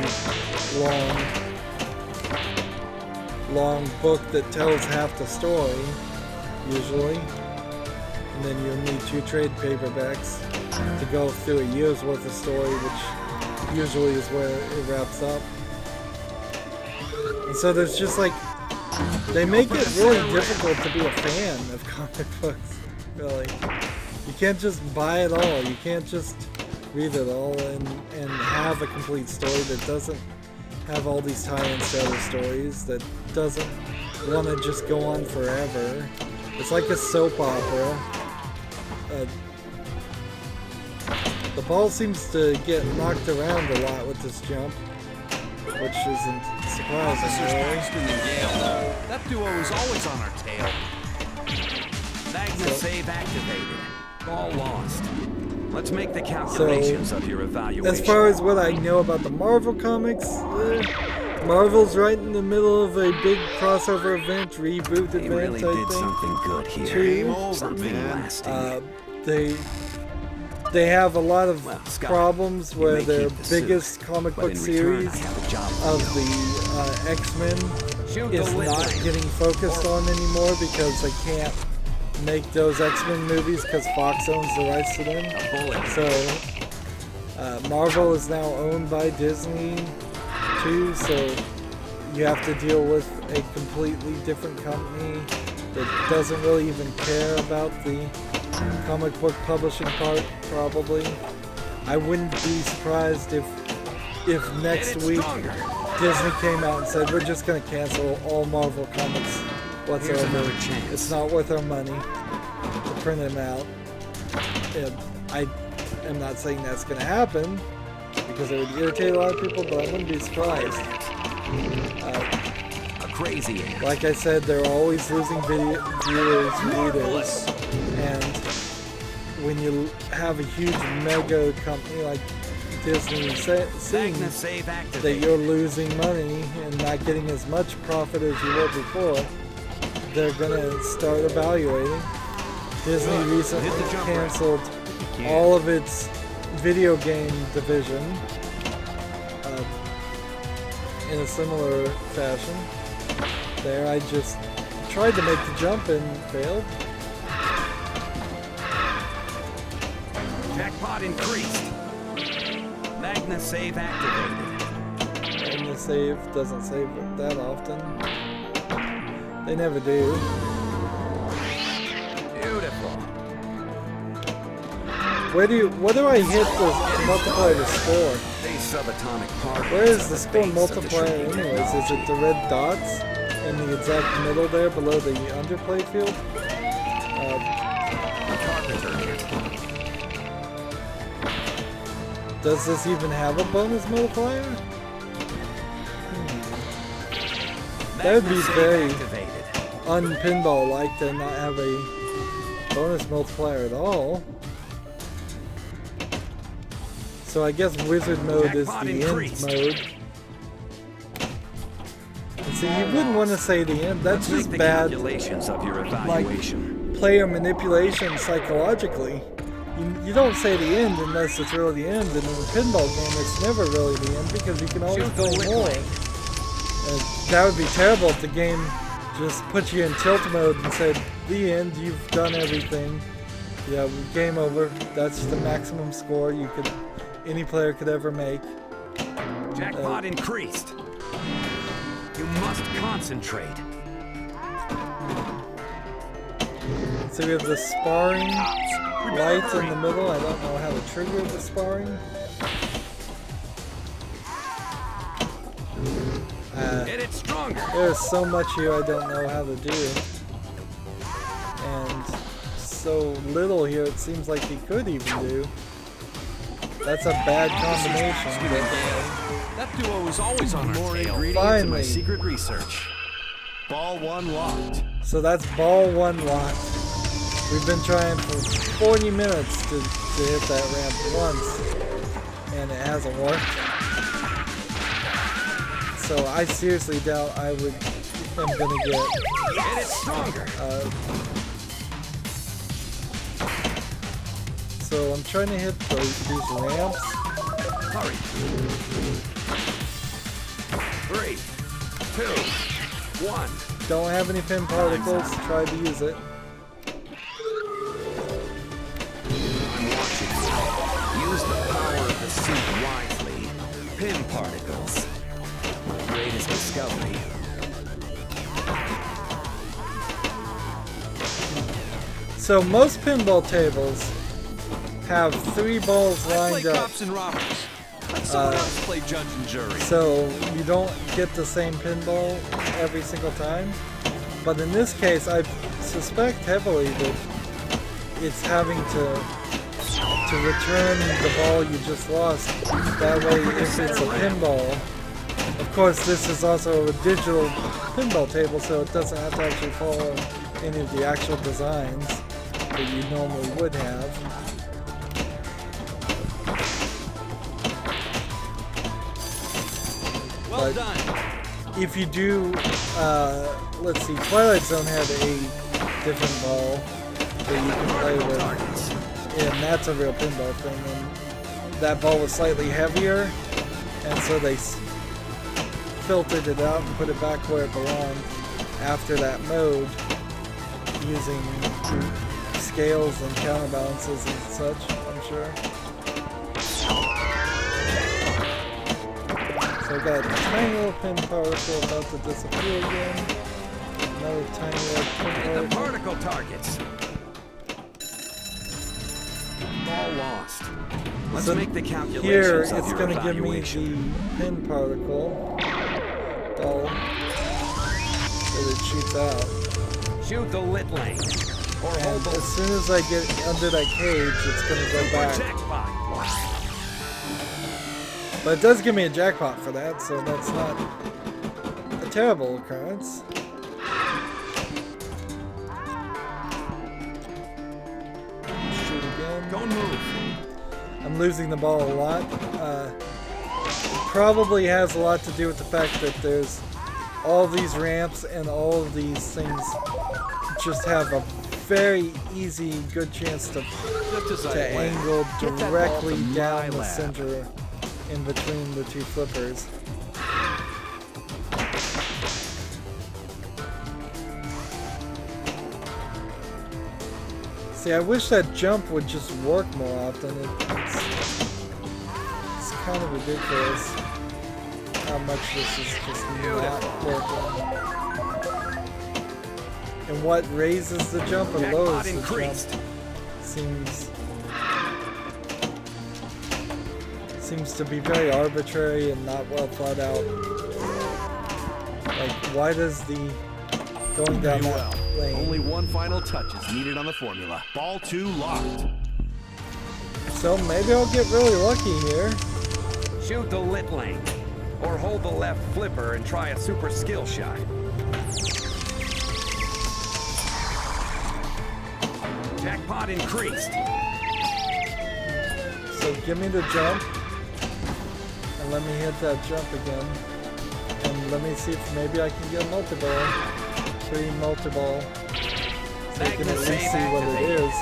Speaker 1: long book that tells half the story, usually. And then you'll need 2 trade paperbacks to go through a year's worth of story, which usually is where it wraps up. And so there's just like, they make it really difficult to be a fan of comic books, really. You can't just buy it all, you can't just read it all and have a complete story that doesn't have all these tie-ins to other stories, that doesn't want to just go on forever. It's like a soap opera. The ball seems to get knocked around a lot with this jump, which isn't surprising, really.
Speaker 3: That duo is always on our tail.
Speaker 2: Magna save activated. All lost. Let's make the calculations of your evaluation.
Speaker 1: As far as what I know about the Marvel comics, Marvel's right in the middle of a big crossover event, reboot
Speaker 2: They
Speaker 1: event,
Speaker 2: really
Speaker 1: I
Speaker 2: did
Speaker 1: think.
Speaker 2: something good here.
Speaker 1: Game
Speaker 3: over,
Speaker 2: Something
Speaker 3: man.
Speaker 2: lasting.
Speaker 1: They have a lot of
Speaker 2: Well, Scott,
Speaker 1: problems
Speaker 2: you
Speaker 1: where
Speaker 2: may
Speaker 1: their
Speaker 2: keep the suit,
Speaker 1: biggest comic
Speaker 2: but
Speaker 1: book
Speaker 2: in return,
Speaker 1: series
Speaker 2: I have a job for
Speaker 1: of
Speaker 2: you.
Speaker 1: the X-Men
Speaker 2: Shoot
Speaker 1: is
Speaker 2: the lit
Speaker 1: not
Speaker 2: lane.
Speaker 1: getting focused on anymore because they can't make those X-Men movies because Fox owns the rights to them.
Speaker 3: A bullet.
Speaker 1: So Marvel is now owned by Disney too, so you have to deal with a completely different company that doesn't really even care about the comic book publishing part, probably. I wouldn't be surprised if next week Disney came out and said, we're just going to cancel all Marvel comics whatsoever. It's not worth our money to print them out. And I am not saying that's going to happen, because it would irritate a lot of people, but I wouldn't be surprised.
Speaker 2: A crazy ant.
Speaker 1: Like I said, they're always losing viewers, readers, and when you have a huge mega company like Disney seeing that you're losing money and not getting as much profit as you were before, they're gonna start evaluating. Disney recently canceled all of its video game division in a similar fashion. There, I just tried to make the jump and failed.
Speaker 2: Jackpot increased. Magna save activated.
Speaker 1: Magna save doesn't save that often. They never do.
Speaker 2: Beautiful.
Speaker 1: What do I hit to multiply the score? Where is the score multiplier anyways? Is it the red dots in the exact middle there below the underplay field? Does this even have a bonus multiplier? That would be very un-pinball-like to not have a bonus multiplier at all. So I guess wizard mode is the end mode. And see, you wouldn't want to say the end. That's just bad, like, player manipulation psychologically. You don't say the end unless it's really the end, and in a pinball game it's never really the end because you can always play more. And that would be terrible if the game just put you in tilt mode and said, the end, you've done everything. Yeah, game over. That's the maximum score any player could ever make.
Speaker 2: Jackpot increased. You must concentrate.
Speaker 1: So we have the sparring lights in the middle. I don't know how to trigger the sparring.
Speaker 2: Hit it stronger.
Speaker 1: There's so much here I don't know how to do. And so little here it seems like he could even do. That's a bad combination.
Speaker 3: That duo is always on more ingredients
Speaker 1: Finally.
Speaker 3: in my secret research. Ball 1 locked.
Speaker 1: So that's ball 1 locked. We've been trying for 40 minutes to hit that ramp once, and it hasn't worked. So I seriously doubt am gonna get.
Speaker 2: Hit it stronger.
Speaker 1: So I'm trying to hit these ramps.
Speaker 2: Hurry. 3, 2, 1.
Speaker 1: Don't have any pin particles. Try to use it.
Speaker 2: I'm watching you. Use the power of the suit wisely. Pin particles. Greatest discovery.
Speaker 1: So most pinball tables have 3 balls lined up.
Speaker 3: Cops and robbers. Let someone else play judge and jury.
Speaker 1: So you don't get the same pinball every single time. But in this case, I suspect heavily that it's having to return the ball you just lost. That way, if it's a pinball, of course this is also a digital pinball table, so it doesn't have to actually follow any of the actual designs that you normally would have.
Speaker 3: Well done.
Speaker 1: If you do, let's see, Twilight Zone had a different ball that you can play with, and that's a real pinball thing, and that ball was slightly heavier, and so they filtered it out and put it back where it belonged after that mode using scales and counterbalances and such, I'm sure. So I got a tiny little pin particle about to disappear again. Another tiny little pin
Speaker 2: The particle targets. All lost. Let's make the calculations
Speaker 1: here,
Speaker 2: of
Speaker 1: it's
Speaker 2: your
Speaker 1: going to give me
Speaker 2: evaluation.
Speaker 1: the pin particle ball that it shoots out.
Speaker 2: Shoot the lit lane. Or hold
Speaker 1: And
Speaker 2: the
Speaker 1: as soon as I get under that cage, it's going to go back.
Speaker 2: jackpot.
Speaker 1: But it does give me a jackpot for that, so that's not a terrible occurrence. Shoot again.
Speaker 2: Don't move.
Speaker 1: I'm losing the ball a lot. It probably has a lot to do with the fact that there's all these ramps and all of these things just have a very easy, good chance to angle directly down the center in between the two flippers. See, I wish that jump would just work more often. It's kind of ridiculous how much this is just not working. And what raises the jump and lowers the jump seems to be very arbitrary and not well thought out. Like, why does the going down that lane?
Speaker 3: Only one final touch is needed on the formula. Ball 2 locked.
Speaker 1: So maybe I'll get really lucky here.
Speaker 2: Shoot the lit lane. Or hold the left flipper and try a super skill shot. Jackpot increased.
Speaker 1: So give me the jump. And let me hit that jump again. And let me see if maybe I can get a multi-ball. 3 multi-ball. So you can at least see what it is.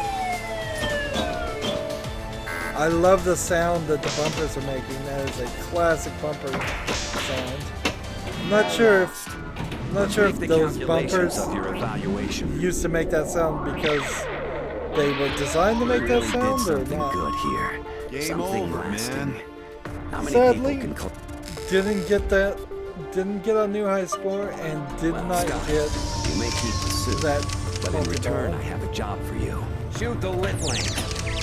Speaker 1: I love the sound that the bumpers are making. That is a classic bumper sound. I'm not sure if those bumpers used to make that sound because they were designed to make that sound or not.
Speaker 2: Good here.
Speaker 3: Game over, man.
Speaker 1: Sadly, didn't get a new high score and did not get
Speaker 2: You may keep the suit,
Speaker 1: that
Speaker 2: but in
Speaker 1: multi-ball.
Speaker 2: return, I have a job for you. Shoot the lit lane.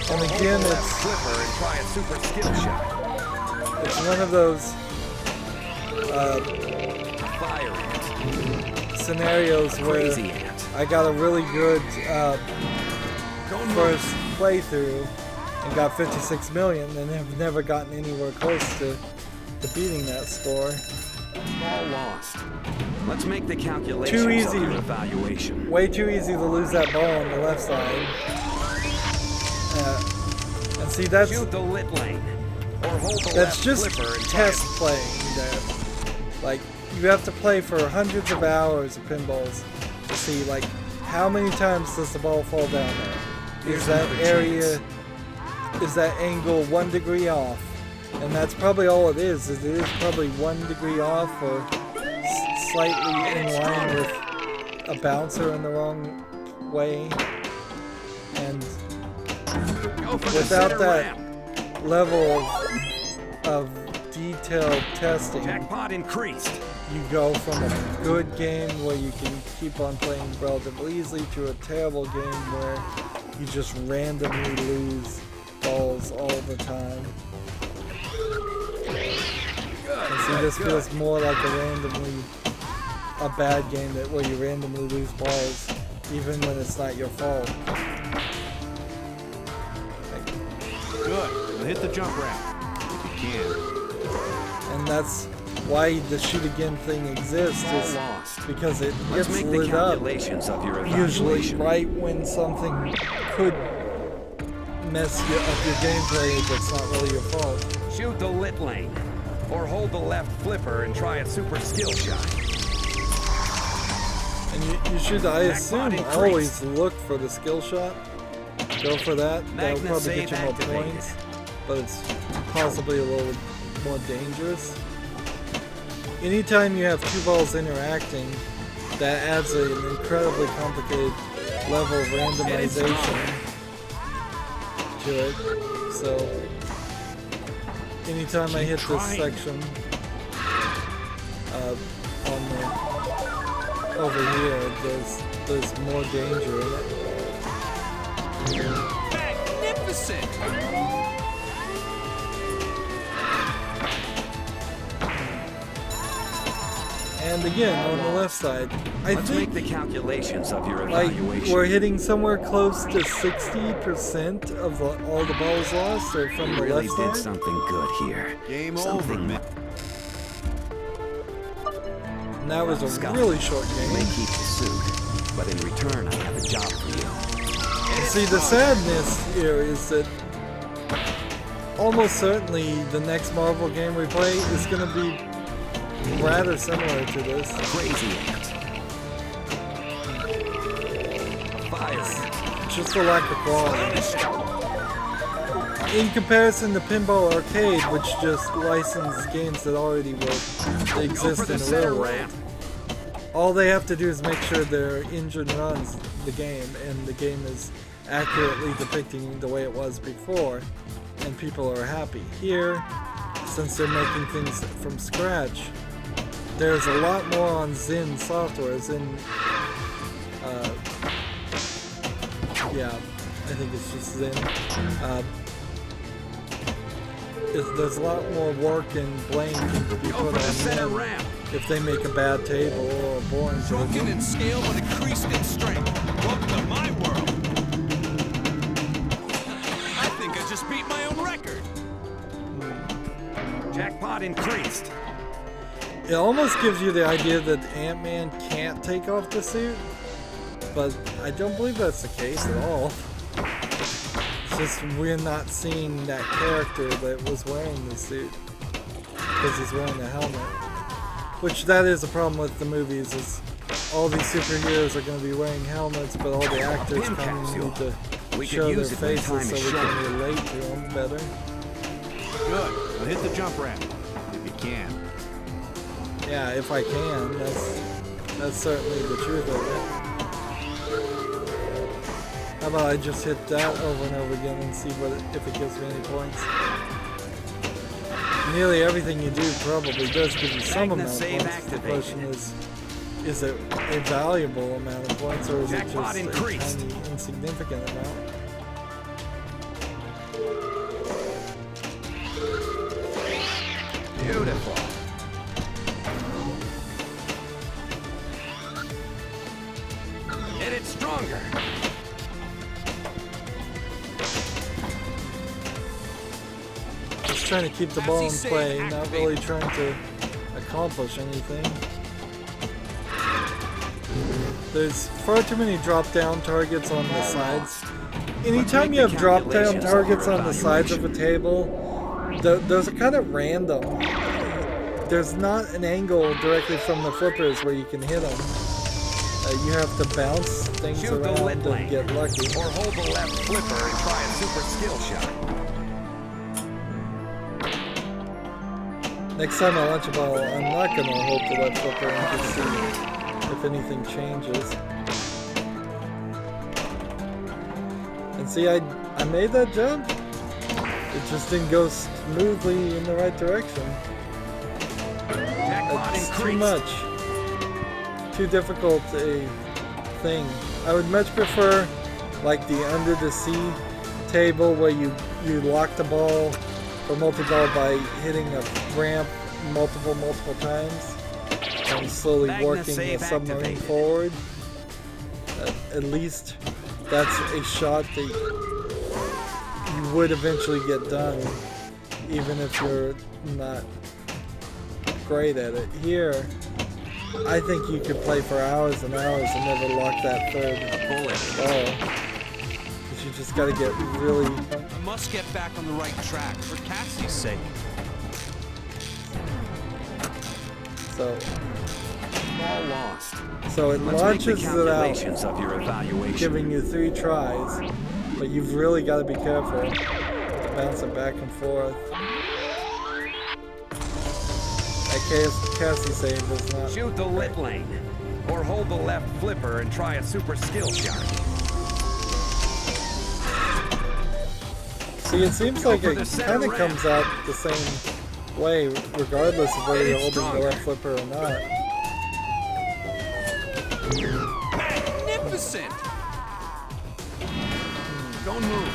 Speaker 1: And again,
Speaker 2: Flipper and try a super skill shot.
Speaker 1: it's one of those
Speaker 2: Fire ant.
Speaker 1: scenarios where
Speaker 2: Crazy ant.
Speaker 1: I got a really good first playthrough and got 56 million and have never gotten anywhere close to beating that score.
Speaker 2: All lost. Let's make the calculations of your evaluation.
Speaker 1: Way too easy to lose that ball on the left side. And see, that's
Speaker 2: Shoot the lit lane. Or hold the
Speaker 1: that's
Speaker 2: left
Speaker 1: just
Speaker 2: flipper and
Speaker 1: test playing there. Like, you have to play for hundreds of hours of pinballs to see, like, how many times does the ball fall down there? Is that area, is that angle 1 degree off? And that's probably all it is. It is probably 1 degree off or slightly in line with a bouncer in the wrong way. And without that level of detailed testing,
Speaker 2: Jackpot increased.
Speaker 1: you go from a good game where you can keep on playing relatively easily to a terrible game where you just randomly lose balls all the time. And see, this feels more like a bad game where you randomly lose balls, even when it's not your fault.
Speaker 3: Good. Hit the jump ramp if you can.
Speaker 1: And that's why the shoot again thing exists, is because it gets lit up usually right when something could mess up your gameplay that's not really your fault.
Speaker 2: Shoot the lit lane. Or hold the left flipper and try a super skill shot.
Speaker 1: And you should, I assume, always look for the skill shot. Go for that. That'll probably get you more points, but it's possibly a little more dangerous. Anytime you have two balls interacting, that adds an incredibly complicated level of randomization to it. So anytime I hit this section over here, there's more danger in it.
Speaker 3: Magnificent!
Speaker 1: And again, on the left side,
Speaker 2: Let's make the calculations of your evaluation.
Speaker 1: we're hitting somewhere close to 60% of all the balls lost, or from the
Speaker 2: really
Speaker 1: left side.
Speaker 2: did something good here.
Speaker 3: Game
Speaker 2: Something
Speaker 3: over, man.
Speaker 1: And that was a
Speaker 2: Scott,
Speaker 1: really short
Speaker 2: You
Speaker 1: game.
Speaker 2: may keep the suit, but in return, I have a job for you.
Speaker 1: See, the sadness here is that almost certainly the next Marvel game we play is going to be rather similar to this.
Speaker 2: Crazy ant. Fire ant.
Speaker 1: Just a lack of quality. In comparison to Pinball Arcade, which just licensed games that already exist in the real world. All they have to do is make sure their engine runs the game, and the game is accurately depicting the way it was before, and people are happy. Here, since they're making things from scratch, there's a lot more on Zen software. Yeah, I think it's just Zen. There's a lot more work and blame can be put on them if they make a bad table or a boring table.
Speaker 3: Broken in scale but increased in strength. Welcome to my world. I think I just beat my own record.
Speaker 2: Jackpot increased.
Speaker 1: It almost gives you the idea that Ant-Man can't take off the suit, but I don't believe that's the case at all. It's just we're not seeing that character that was wearing the suit because he's wearing a helmet. Which that is a problem with the movies, is all these superheroes are going to be wearing helmets, but all the actors kind of need to show their faces so we can relate to them better.
Speaker 4: Good. Now hit the jump ramp if you can.
Speaker 1: Yeah, if I can, that's certainly the truth of it. How about I just hit that over and over again and see if it gives me any points. Nearly everything you do probably does give you some amount of points. The question is it a valuable amount of points, or is it just a tiny insignificant amount?
Speaker 2: Beautiful. Hit it stronger.
Speaker 1: Just trying to keep the ball in play, not really trying to accomplish anything. There's far too many drop-down targets on the sides. Anytime you have drop-down targets on the sides of a table, those are kind of random. There's not an angle directly from the flippers where you can hit them. You have to bounce things around and get lucky.
Speaker 2: Or hold the left flipper and try a super skill shot.
Speaker 1: Next time I launch a ball, I'm not going to hold the left flipper and just see if anything changes. And see, I made that jump. It just didn't go smoothly in the right direction. That's too much. Too difficult a thing. I would much prefer like the under the sea table where you lock the ball or multi-ball by hitting a ramp multiple times and slowly working the submarine forward. At least that's a shot that you would eventually get done, even if you're not great at it. Here, I think you could play for hours and hours and never lock that third ball. Because you just gotta get really...
Speaker 3: I must get back on the right track for Cassie's sake.
Speaker 1: So
Speaker 2: All lost.
Speaker 1: So it launches it out,
Speaker 2: of your evaluation.
Speaker 1: giving you 3 tries, but you've really got to be careful to bounce it back and forth. That Cassie save does not...
Speaker 2: Shoot the lit lane, or hold the left flipper and try a super skill shot.
Speaker 1: See, it seems like it kind of comes out the same way, regardless of whether you're holding the left flipper or not.
Speaker 3: Magnificent! Don't move.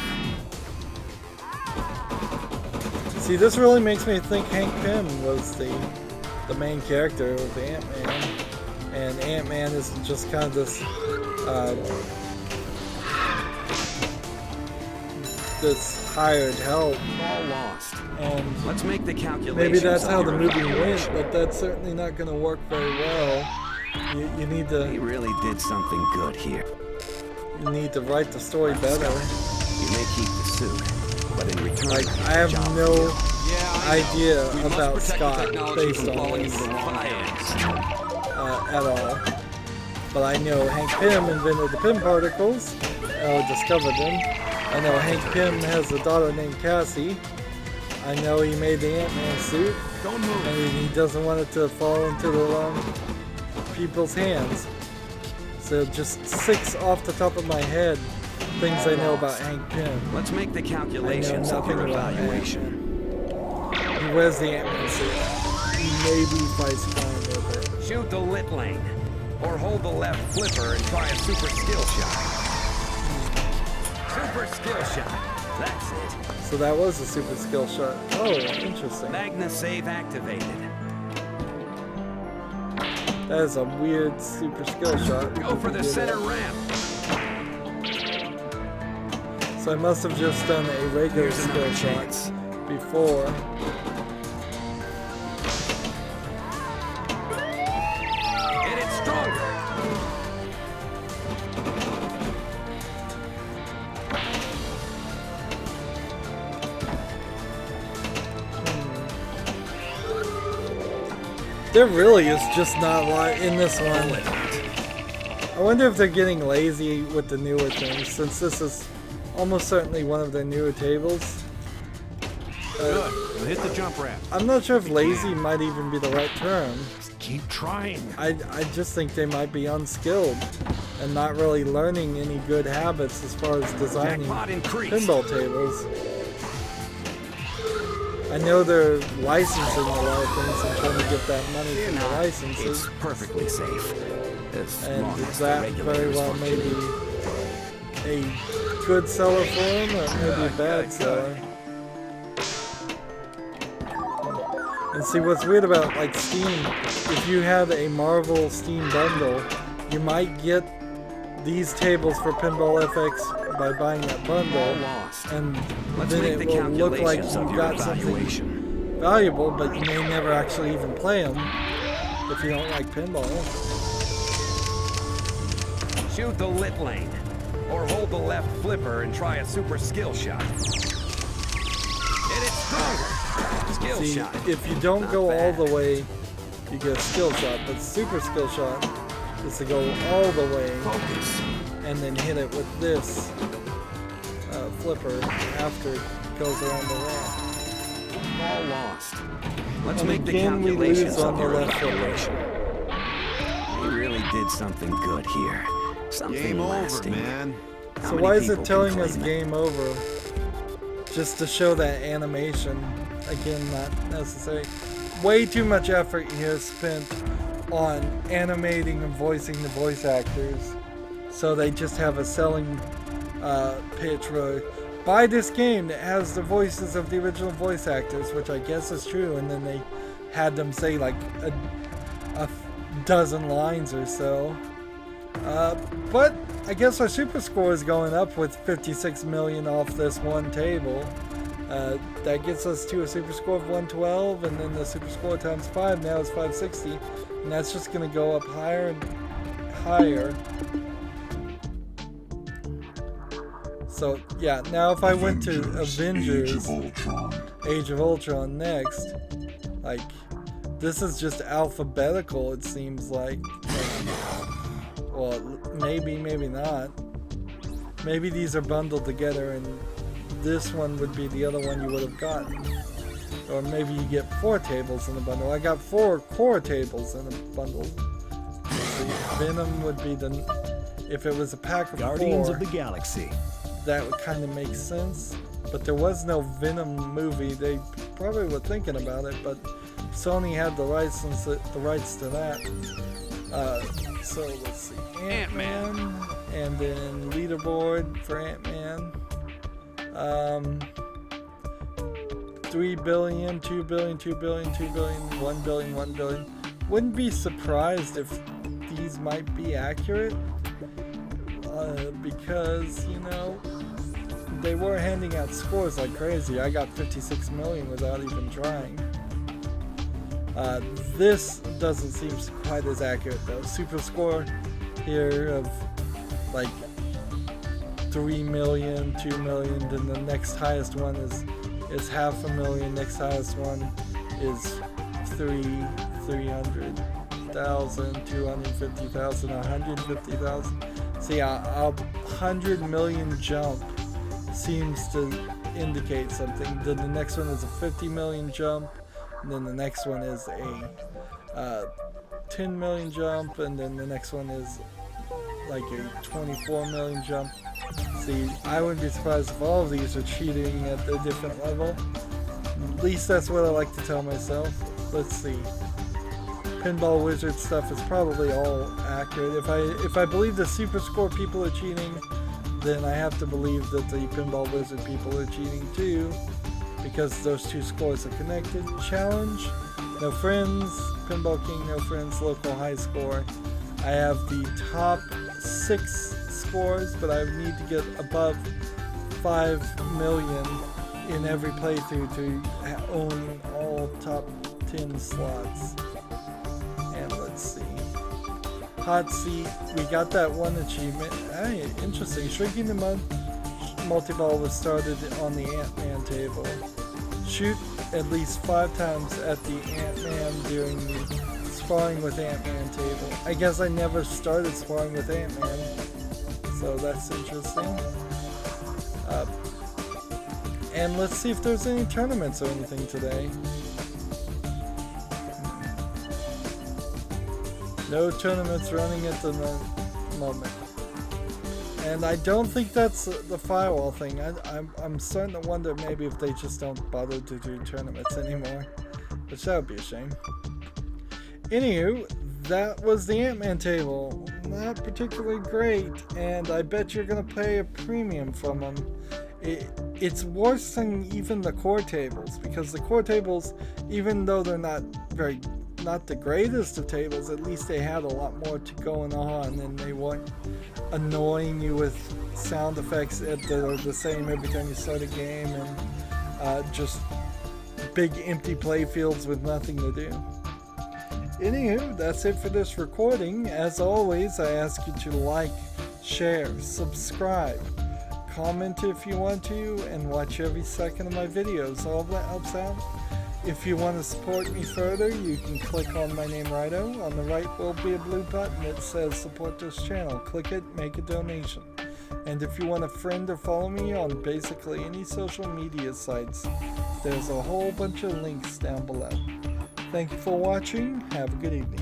Speaker 1: See, this really makes me think Hank Pym was the main character of Ant-Man, and Ant-Man is just kind of this this hired help.
Speaker 2: All lost.
Speaker 1: And
Speaker 2: let's make the calculations.
Speaker 1: Maybe that's how the movie went, but that's certainly not going to work very well. You need to.
Speaker 2: He really did something good here.
Speaker 1: You need to write the story better.
Speaker 2: You may keep the suit, but in return,
Speaker 1: like, I have no idea about Scott based on this at all. But I know Hank Pym invented the Pym particles, or discovered them. I know Hank Pym has a daughter named Cassie. I know he made the Ant-Man suit.
Speaker 3: Don't move.
Speaker 1: And he doesn't want it to fall into the wrong people's hands. So just 6 off the top of my head things I know about Hank Pym.
Speaker 2: Let's make the calculations of your evaluation.
Speaker 1: He wears the Ant-Man suit. He maybe fights fine with it.
Speaker 2: Shoot the lit lane, or hold the left flipper and try a super skill shot. Super skill shot. That's it.
Speaker 1: So that was a super skill shot. Oh, interesting.
Speaker 2: Magna save activated.
Speaker 1: That is a weird super skill shot.
Speaker 2: Go for the center ramp.
Speaker 1: So I must have just done a regular skill shot before.
Speaker 2: Hit it stronger.
Speaker 1: There really is just not a lot in this one. I wonder if they're getting lazy with the newer things, since this is almost certainly one of their newer tables.
Speaker 4: Good. We'll hit the jump ramp.
Speaker 1: I'm not sure if lazy might even be the right term.
Speaker 4: Keep trying.
Speaker 1: I just think they might be unskilled and not really learning any good habits as far as designing pinball tables. I know they're licensing a lot of things and trying to get that money from the licenses.
Speaker 2: It's perfectly safe.
Speaker 1: And that very well may be a good seller for them, or maybe a bad seller. And see, what's weird about like Steam, if you have a Marvel Steam bundle, you might get these tables for Pinball FX by buying that bundle, and then it will look like you got something valuable, but you may never actually even play them if you don't like pinball.
Speaker 2: Shoot the lit lane, or hold the left flipper and try a super skill shot. Hit it stronger. Skill shot.
Speaker 1: If you don't go all the way, you get a skill shot, but super skill shot is to go all the way.
Speaker 2: Focus.
Speaker 1: And then hit it with this flipper after it goes around the ramp.
Speaker 2: All lost. Let's
Speaker 1: And
Speaker 2: make the
Speaker 1: again, we
Speaker 2: calculations
Speaker 1: lose on
Speaker 2: of
Speaker 1: the
Speaker 2: your
Speaker 1: left flipper.
Speaker 2: evaluation. He really did something good here. Something
Speaker 4: Game over,
Speaker 2: lasting.
Speaker 4: man.
Speaker 2: How
Speaker 1: So
Speaker 2: many
Speaker 1: why is
Speaker 2: people
Speaker 1: it telling
Speaker 2: can
Speaker 1: us
Speaker 2: claim
Speaker 1: game over? Just to show that animation. Again, not necessary. Way too much effort here spent on animating and voicing the voice actors. So they just have a selling pitch where buy this game that has the voices of the original voice actors, which I guess is true, and then they had them say like a dozen lines or so. But I guess our super score is going up with 56 million off this one table. That gets us to a super score of 112, and then the super score times 5 now is 560, and that's just going to go up higher and higher. So yeah, now if I went to Avengers Age of Ultron next, like, this is just alphabetical, it seems like. Well, maybe not. Maybe these are bundled together and this one would be the other one you would have gotten. Or maybe you get 4 tables in a bundle. I got 4 core tables in a bundle. Let's see, Venom would be the... If it was a pack of
Speaker 5: Guardians
Speaker 1: 4,
Speaker 5: of the Galaxy.
Speaker 1: that would kind of make sense. but there was no Venom movie. They probably were thinking about it, but Sony had the rights to that. So let's see, Ant-Man, and then leaderboard for Ant-Man. 3 billion, 2 billion, 2 billion, 2 billion, 1 billion, 1 billion. Wouldn't be surprised if these might be accurate, because, you know, they were handing out scores like crazy. I got 56 million without even trying. This doesn't seem quite as accurate though. Super score here of like 3 million, 2 million, then the next highest one is 500,000. Next highest one is 300,000, 250,000, 150,000. See, a 100 million jump seems to indicate something. Then the next one is a 50 million jump, and then the next one is a 10 million jump, and then the next one is like a 24 million jump. See, I wouldn't be surprised if all of these are cheating at a different level. At least that's what I like to tell myself. Let's see. Pinball Wizard stuff is probably all accurate. If I believe the Super Score people are cheating, then I have to believe that the Pinball Wizard people are cheating too, because those two scores are connected. Challenge, no friends. Pinball King, no friends. Local high score. I have the top 6 scores, but I need to get above 5 million in every playthrough to own all top 10 slots. And let's see. Hot seat, we got that one achievement. Hey, interesting. Shrinking the multi-ball was started on the Ant-Man table. Shoot at least 5 times at the Ant-Man during the sparring with Ant-Man table. I guess I never started sparring with Ant-Man, so that's interesting. And let's see if there's any tournaments or anything today. No tournaments running at the moment. And I don't think that's the firewall thing. I'm starting to wonder maybe if they just don't bother to do tournaments anymore, which that would be a shame. Anywho, that was the Ant-Man table. Not particularly great, and I bet you're gonna pay a premium from them. It's worse than even the core tables, because the core tables, even though they're not the greatest of tables, at least they had a lot more going on, and they weren't annoying you with sound effects that are the same every time you start a game, and just big empty play fields with nothing to do. Anywho, that's it for this recording. As always, I ask you to like, share, subscribe, comment if you want to, and watch every second of my videos. All of that helps out. If you want to support me further, you can click on my name, Rydo. On the right will be a blue button that says support this channel. Click it, make a donation. And if you want to friend or follow me on basically any social media sites, there's a whole bunch of links down below. Thank you for watching. Have a good evening.